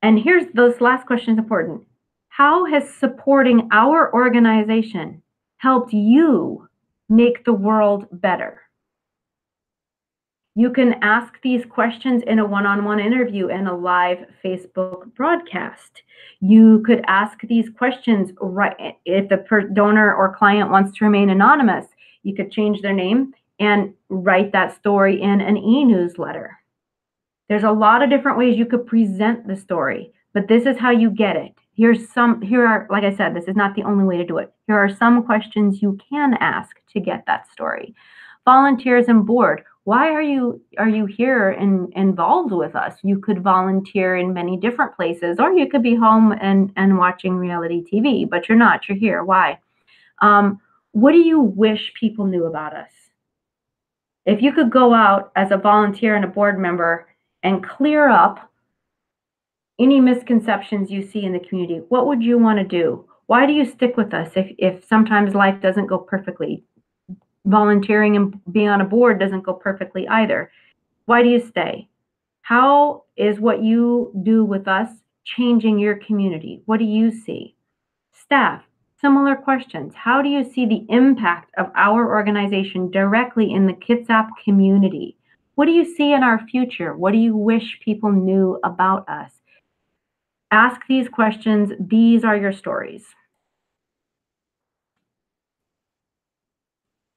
A: And here's this last question is important. How has supporting our organization helped you make the world better? You can ask these questions in a one-on-one interview and a live Facebook broadcast. You could ask these questions right if the donor or client wants to remain anonymous. You could change their name and write that story in an e-newsletter. There's a lot of different ways you could present the story, but this is how you get it. Here are, like I said, this is not the only way to do it. Here are some questions you can ask to get that story. Volunteers and board. Why are you here and involved with us? You could volunteer in many different places, or you could be home and watching reality TV, but you're not. You're here. Why? What do you wish people knew about us? If you could go out as a volunteer and a board member and clear up any misconceptions you see in the community, what would you want to do? Why do you stick with us if sometimes life doesn't go perfectly? Volunteering and being on a board doesn't go perfectly either. Why do you stay? How is what you do with us changing your community? What do you see? Staff, similar questions. How do you see the impact of our organization directly in the Kitsap community? What do you see in our future? What do you wish people knew about us? Ask these questions. These are your stories.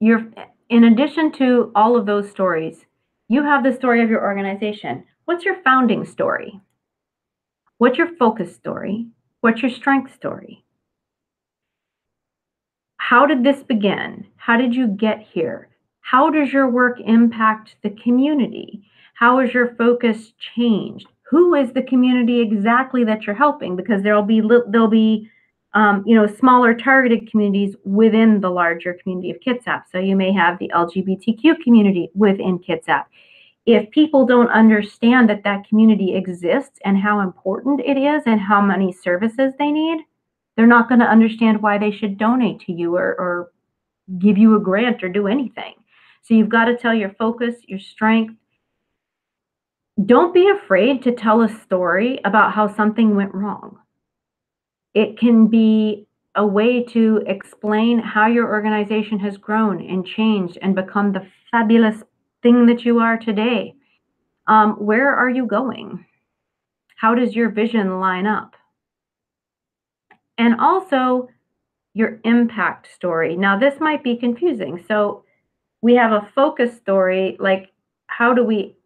A: In addition to all of those stories, you have the story of your organization. What's your founding story? What's your focus story? What's your strength story? How did this begin? How did you get here? How does your work impact the community? How has your focus changed? Who is the community exactly that you're helping? Because there'll be smaller targeted communities within the larger community of Kitsap. So you may have the LGBTQ community within Kitsap. If people don't understand that community exists and how important it is and how many services they need, they're not going to understand why they should donate to you or give you a grant or do anything. So you've got to tell your focus, your strength. Don't be afraid to tell a story about how something went wrong. It can be a way to explain how your organization has grown and changed and become the fabulous thing that you are today. Where are you going? How does your vision line up? And also your impact story. Now, this might be confusing. So we have a focus story, like how do we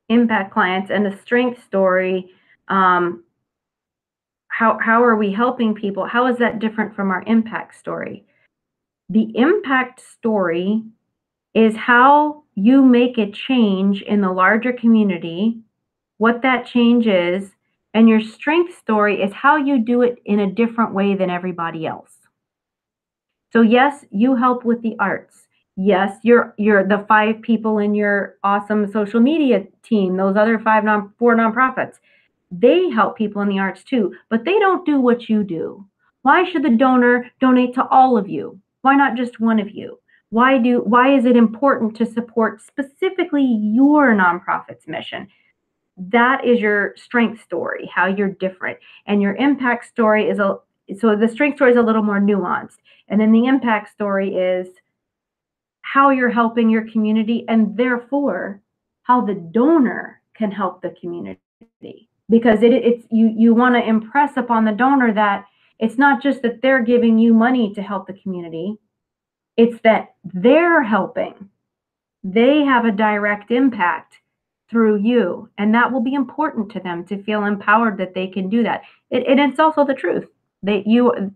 A: impact clients, and a strength story. Um, how are we helping people? How is that different from our impact story? The impact story is how you make a change in the larger community, what that change is, and your strength story is how you do it in a different way than everybody else. So yes, you help with the arts. Yes, you're the 5 people in your awesome social media team, those other 4 nonprofits. They help people in the arts too, but they don't do what you do. Why should the donor donate to all of you? Why not just one of you? Why is it important to support specifically your nonprofit's mission? That is your strength story, how you're different. And your impact story so the strength story is a little more nuanced. And then the impact story is how you're helping your community and therefore how the donor can help the community. Because it's you want to impress upon the donor that it's not just that they're giving you money to help the community, it's that they're helping. They have a direct impact through you, and that will be important to them to feel empowered that they can do that. And it's also the truth that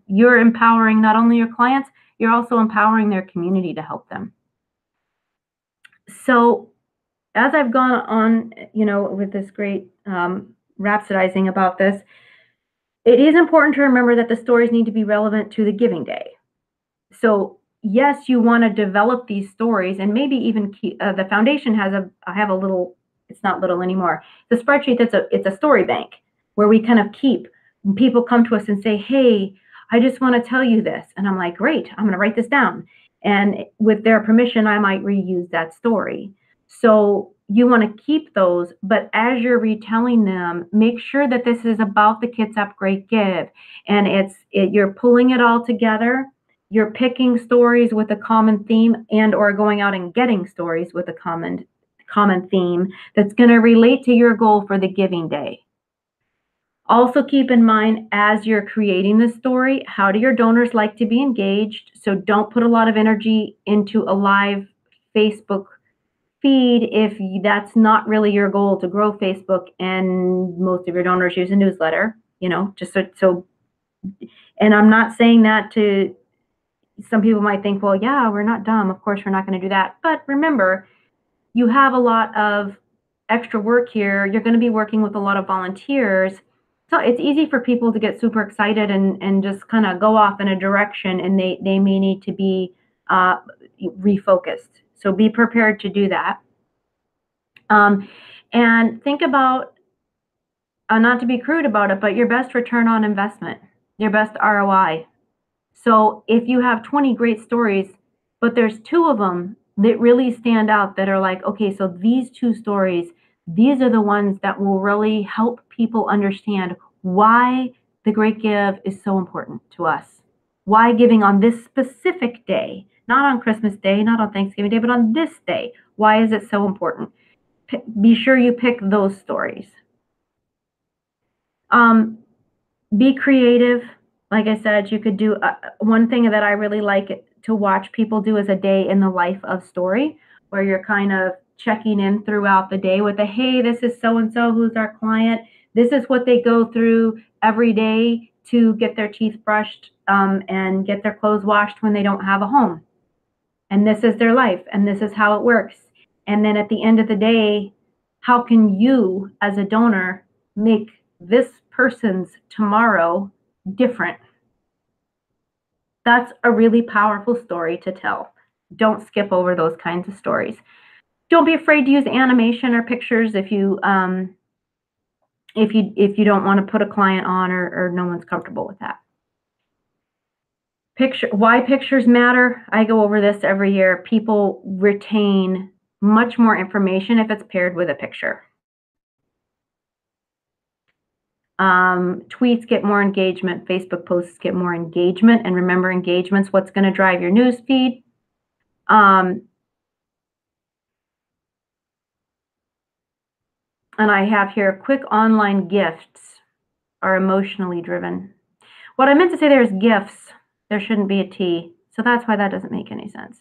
A: you're empowering not only your clients, you're also empowering their community to help them. So as I've gone on, with this great rhapsodizing about this, it is important to remember that the stories need to be relevant to the giving day. So yes, you want to develop these stories, and maybe even the foundation I have a little, it's not little anymore, the spreadsheet it's a story bank where we kind of keep, people come to us and say, hey, I just want to tell you this. And I'm like, great, I'm going to write this down. And with their permission, I might reuse that story. So you want to keep those, but as you're retelling them, make sure that this is about the Kitsap Great Give, and you're pulling it all together. You're picking stories with a common theme and or going out and getting stories with a common theme that's going to relate to your goal for the giving day. Also keep in mind, as you're creating the story, how do your donors like to be engaged? So don't put a lot of energy into a live Facebook feed if that's not really your goal to grow Facebook, and most of your donors use a newsletter, just so. And I'm not saying that to, some people might think, well, yeah, we're not dumb. Of course, we're not going to do that. But remember, you have a lot of extra work here. You're going to be working with a lot of volunteers. So it's easy for people to get super excited and just kind of go off in a direction, and they may need to be refocused. So be prepared to do that. And think about, not to be crude about it, but your best return on investment, your best ROI. So if you have 20 great stories, but there's 2 of them that really stand out that are like, okay, so these 2 stories, these are the ones that will really help people understand why the Great Give is so important to us. Why giving on this specific day, not on Christmas Day, not on Thanksgiving Day, but on this day. Why is it so important? Be sure you pick those stories. Be creative. Like I said, you could do one thing that I really like to watch people do is a day in the life of story, where you're kind of checking in throughout the day with hey, this is so-and-so who's our client. This is what they go through every day to get their teeth brushed and get their clothes washed when they don't have a home. And this is their life, and this is how it works. And then at the end of the day, how can you as a donor make this person's tomorrow different? That's a really powerful story to tell. Don't skip over those kinds of stories. Don't be afraid to use animation or pictures if you don't want to put a client on or no one's comfortable with that. Why pictures matter. I go over this every year. People retain much more information if it's paired with a picture. Tweets get more engagement. Facebook posts get more engagement. And remember, engagement's what's going to drive your news feed. And I have here, quick online gifts are emotionally driven. What I meant to say there is gifts. There shouldn't be a T. So that's why that doesn't make any sense.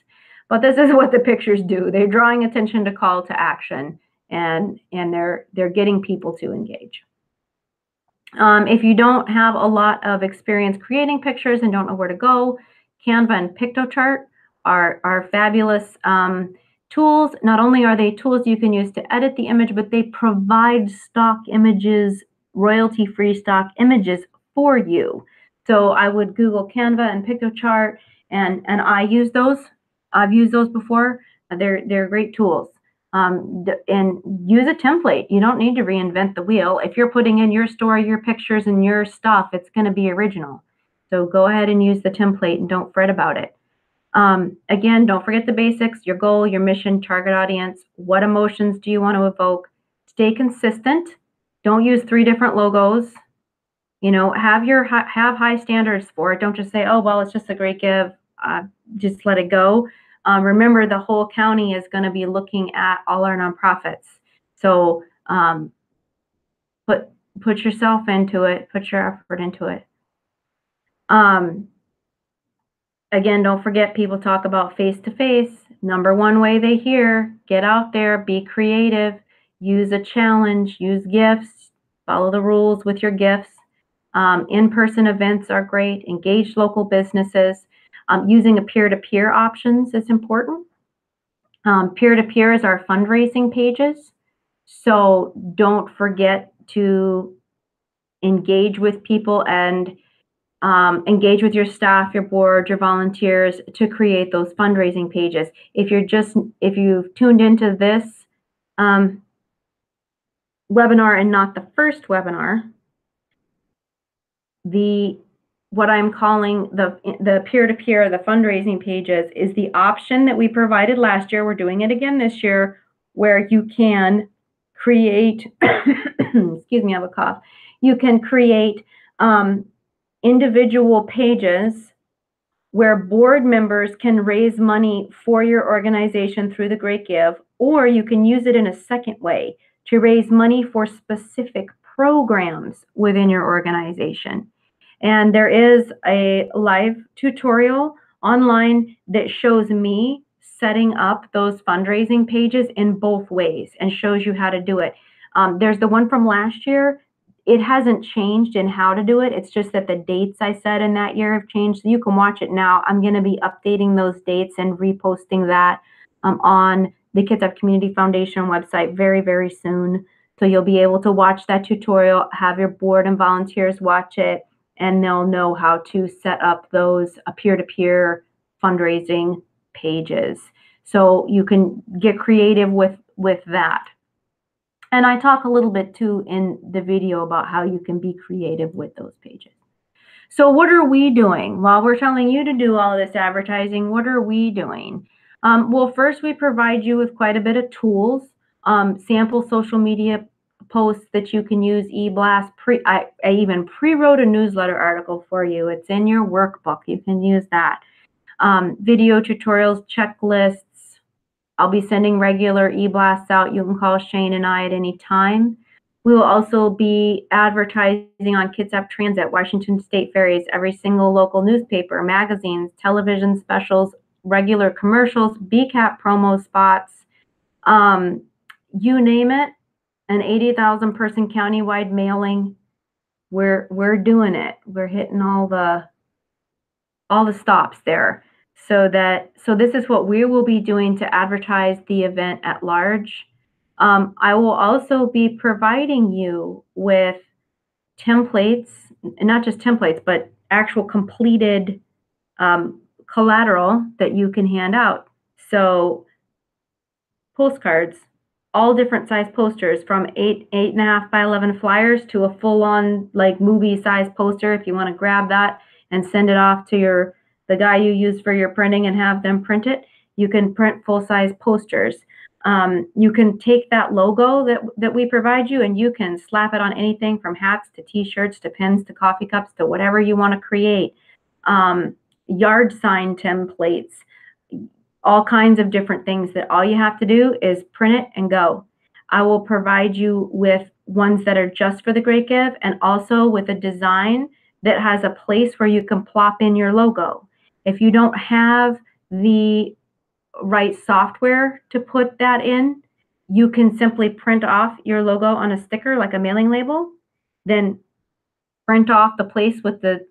A: But this is what the pictures do. They're drawing attention to call to action, and they're getting people to engage. If you don't have a lot of experience creating pictures and don't know where to go, Canva and PictoChart are fabulous tools. Not only are they tools you can use to edit the image, but they provide stock images, royalty-free stock images for you. So I would Google Canva and PictoChart, and I use those. I've used those before. They're great tools. And use a template. You don't need to reinvent the wheel. If you're putting in your story, your pictures, and your stuff, it's going to be original. So go ahead and use the template and don't fret about it. Again, don't forget the basics, your goal, your mission, target audience. What emotions do you want to evoke? Stay consistent. Don't use 3 different logos. You know, have high standards for it. Don't just say, oh, well, it's just a great give. Just let it go. Remember, the whole county is going to be looking at all our nonprofits. So put yourself into it. Put your effort into it. Again, don't forget, people talk about face-to-face. Number one way they hear, get out there, be creative, use a challenge, use gifts, follow the rules with your gifts. In-person events are great. Engage local businesses. Using a peer-to-peer options is important. Peer-to-peer is our fundraising pages. So don't forget to engage with people and engage with your staff, your board, your volunteers to create those fundraising pages. If you've tuned into this webinar and not the first webinar, what I'm calling the peer-to-peer, the fundraising pages, is the option that we provided last year. We're doing it again this year, where you can create, excuse me, I have a cough. You can create individual pages where board members can raise money for your organization through the Great Give, or you can use it in a second way to raise money for specific programs within your organization. And there is a live tutorial online that shows me setting up those fundraising pages in both ways and shows you how to do it. There's the one from last year. It hasn't changed in how to do it. It's just that the dates I said in that year have changed. So you can watch it now. I'm going to be updating those dates and reposting that on the Kitsap Community Foundation website very, very soon. So you'll be able to watch that tutorial, have your board and volunteers watch it, and they'll know how to set up those peer-to-peer fundraising pages. So you can get creative with that. And I talk a little bit too in the video about how you can be creative with those pages. So what are we doing? While we're telling you to do all of this advertising, what are we doing? Well, first, we provide you with quite a bit of tools, sample social media posts that you can use, e-blast. I even pre-wrote a newsletter article for you. It's in your workbook. You can use that. Video tutorials, checklists. I'll be sending regular e-blasts out. You can call Shane and I at any time. We will also be advertising on Kitsap Transit, Washington State Ferries, every single local newspaper, magazines, television specials, regular commercials, BCAP promo spots, you name it. An 80,000 person countywide mailing. We're doing it. We're hitting all the stops there. So this is what we will be doing to advertise the event at large. I will also be providing you with templates, not just templates, but actual completed collateral that you can hand out. So postcards, all different size posters, from 8.5 by 11 flyers to a full-on like movie size poster. If you want to grab that and send it off to the guy you use for your printing and have them print it, you can print full-size posters. You can take that logo that we provide you, and you can slap it on anything from hats to t-shirts to pins to coffee cups to whatever you want to create. Yard sign templates, all kinds of different things that all you have to do is print it and go. I will provide you with ones that are just for the Great Give, and also with a design that has a place where you can plop in your logo. If you don't have the right software to put that in, you can simply print off your logo on a sticker like a mailing label, then print off the piece with the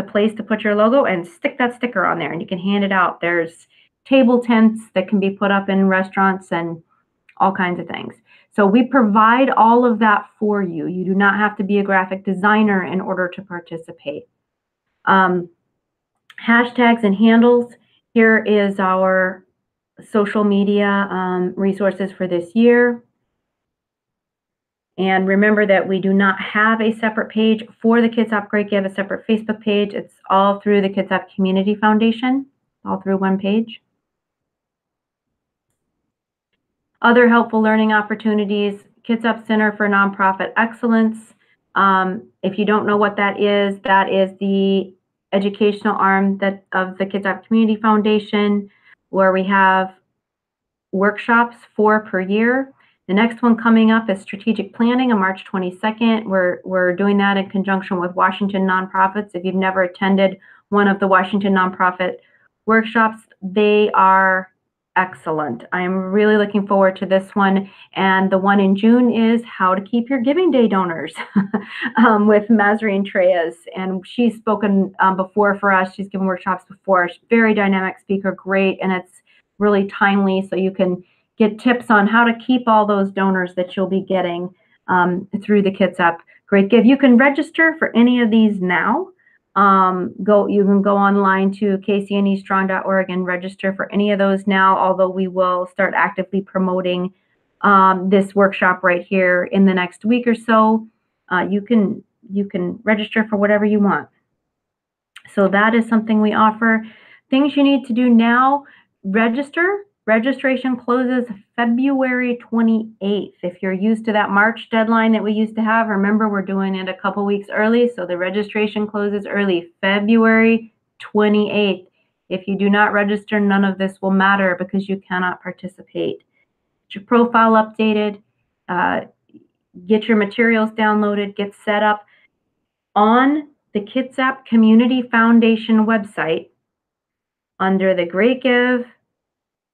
A: place to put your logo and stick that sticker on there, and you can hand it out. There's table tents that can be put up in restaurants and all kinds of things. So we provide all of that for you. You do not have to be a graphic designer in order to participate. Hashtags and handles. Here is our social media resources for this year. And remember that we do not have a separate page for the Kitsap Great Give, a separate Facebook page. It's all through the Kitsap Community Foundation, all through one page. Other helpful learning opportunities, Kitsap Center for Nonprofit Excellence. If you don't know what that is the educational arm of the Kitsap Community Foundation, where we have workshops 4 per year. The next one coming up is strategic planning on March 22nd. We're doing that in conjunction with Washington Nonprofits. If you've never attended one of the Washington Nonprofit workshops, they are excellent. I'm really looking forward to this one. And the one in June is how to keep your Giving Day donors with Mazreen Treyes. And she's spoken before for us. She's given workshops before. She's a very dynamic speaker, great, and it's really timely, so you can get tips on how to keep all those donors that you'll be getting through the Kitsap Great Give. You can register for any of these now. You can go online to kcnestrong.org and register for any of those now, although we will start actively promoting this workshop right here in the next week or so. You can register for whatever you want. So that is something we offer. Things you need to do now: register. Registration closes February 28th. If you're used to that March deadline that we used to have, remember we're doing it a couple weeks early, so the registration closes early, February 28th. If you do not register, none of this will matter because you cannot participate. Get your profile updated, get your materials downloaded, get set up on the Kitsap Community Foundation website under the Great Give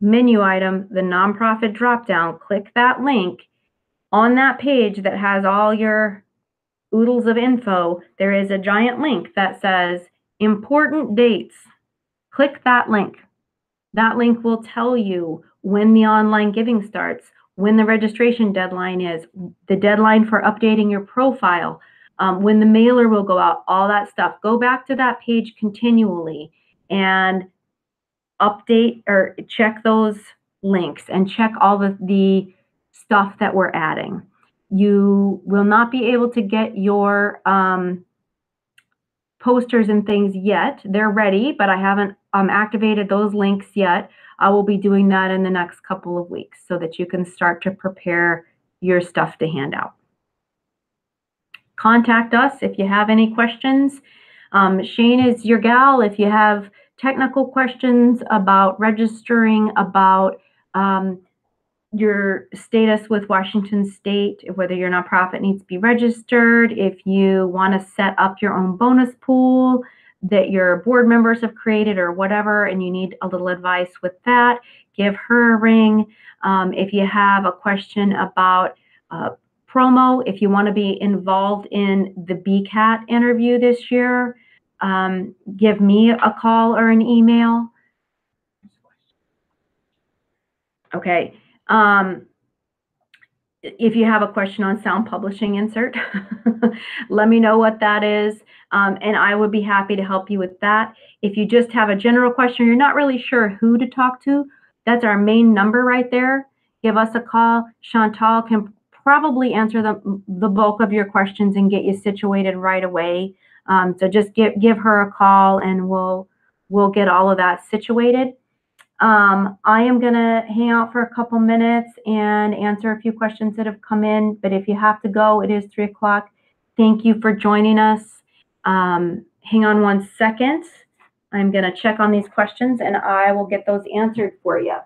A: menu item, the nonprofit dropdown. Click that link. On that page that has all your oodles of info, there is a giant link that says important dates. Click that link. That link will tell you when the online giving starts, when the registration deadline is, the deadline for updating your profile, when the mailer will go out, all that stuff. Go back to that page continually and update or check those links and check all of the stuff that we're adding. You will not be able to get your posters and things yet. They're ready, but I haven't activated those links yet. I will be doing that in the next couple of weeks so that you can start to prepare your stuff to hand out. Contact us if you have any questions. Shane is your gal. If you have technical questions about registering, about your status with Washington State, whether your nonprofit needs to be registered, if you want to set up your own bonus pool that your board members have created or whatever, and you need a little advice with that, give her a ring. If you have a question about promo, if you want to be involved in the BCAT interview this year, give me a call or an email. Okay. If you have a question on sound publishing insert, let me know what that is, and I would be happy to help you with that. If you just have a general question, you're not really sure who to talk to, that's our main number right there. Give us a call. Chantal can probably answer the bulk of your questions and get you situated right away. So just give her a call and we'll get all of that situated. I am going to hang out for a couple minutes and answer a few questions that have come in, but if you have to go, it is 3 o'clock. Thank you for joining us. Hang on 1 second. I'm going to check on these questions and I will get those answered for you.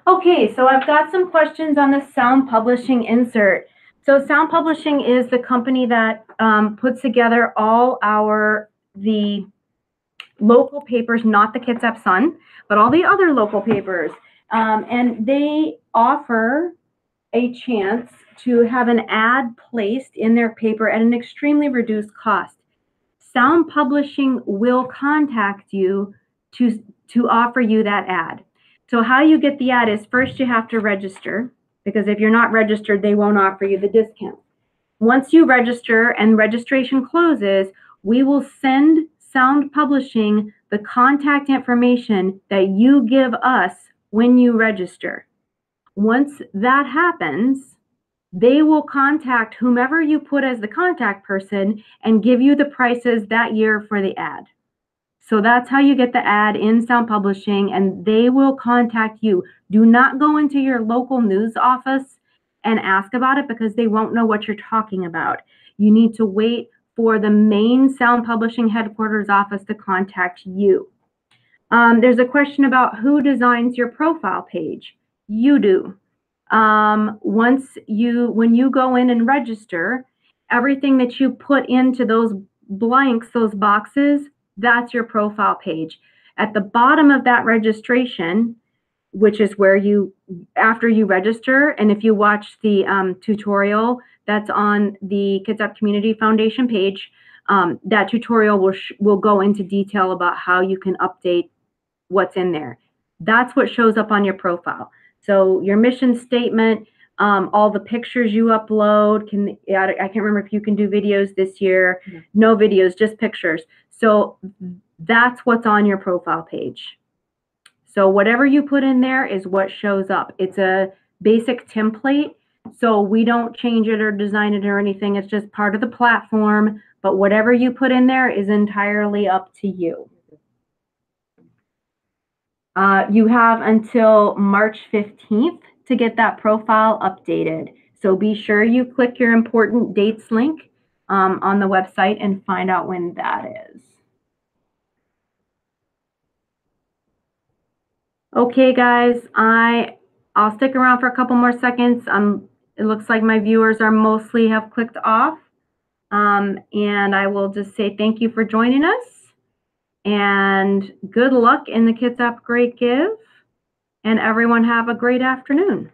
A: Okay, so I've got some questions on the Sound Publishing insert. So Sound Publishing is the company that puts together all the local papers, not the Kitsap Sun, but all the other local papers. And they offer a chance to have an ad placed in their paper at an extremely reduced cost. Sound Publishing will contact you to offer you that ad. So how you get the ad is first you have to register, because if you're not registered, they won't offer you the discount. Once you register and registration closes, we will send Sound Publishing the contact information that you give us when you register. Once that happens, they will contact whomever you put as the contact person and give you the prices that year for the ad. So that's how you get the ad in Sound Publishing, and they will contact you. Do not go into your local news office and ask about it because they won't know what you're talking about. You need to wait for the main Sound Publishing headquarters office to contact you. There's a question about who designs your profile page. You do. When you go in and register, everything that you put into those blanks, those boxes, that's your profile page. At the bottom of that registration, which is where after you register, and if you watch the tutorial that's on the Kitsap Community Foundation page, that tutorial will go into detail about how you can update what's in there. That's what shows up on your profile. So your mission statement, all the pictures you upload, I can't remember if you can do videos this year. No videos, just pictures. So that's what's on your profile page. So whatever you put in there is what shows up. It's a basic template, so we don't change it or design it or anything. It's just part of the platform, but whatever you put in there is entirely up to you. You have until March 15th to get that profile updated. So be sure you click your important dates link on the website and find out when that is. Okay, guys, I'll stick around for a couple more seconds. It looks like my viewers mostly have clicked off. And I will just say thank you for joining us. And good luck in the Kitsap Great Give. And everyone have a great afternoon.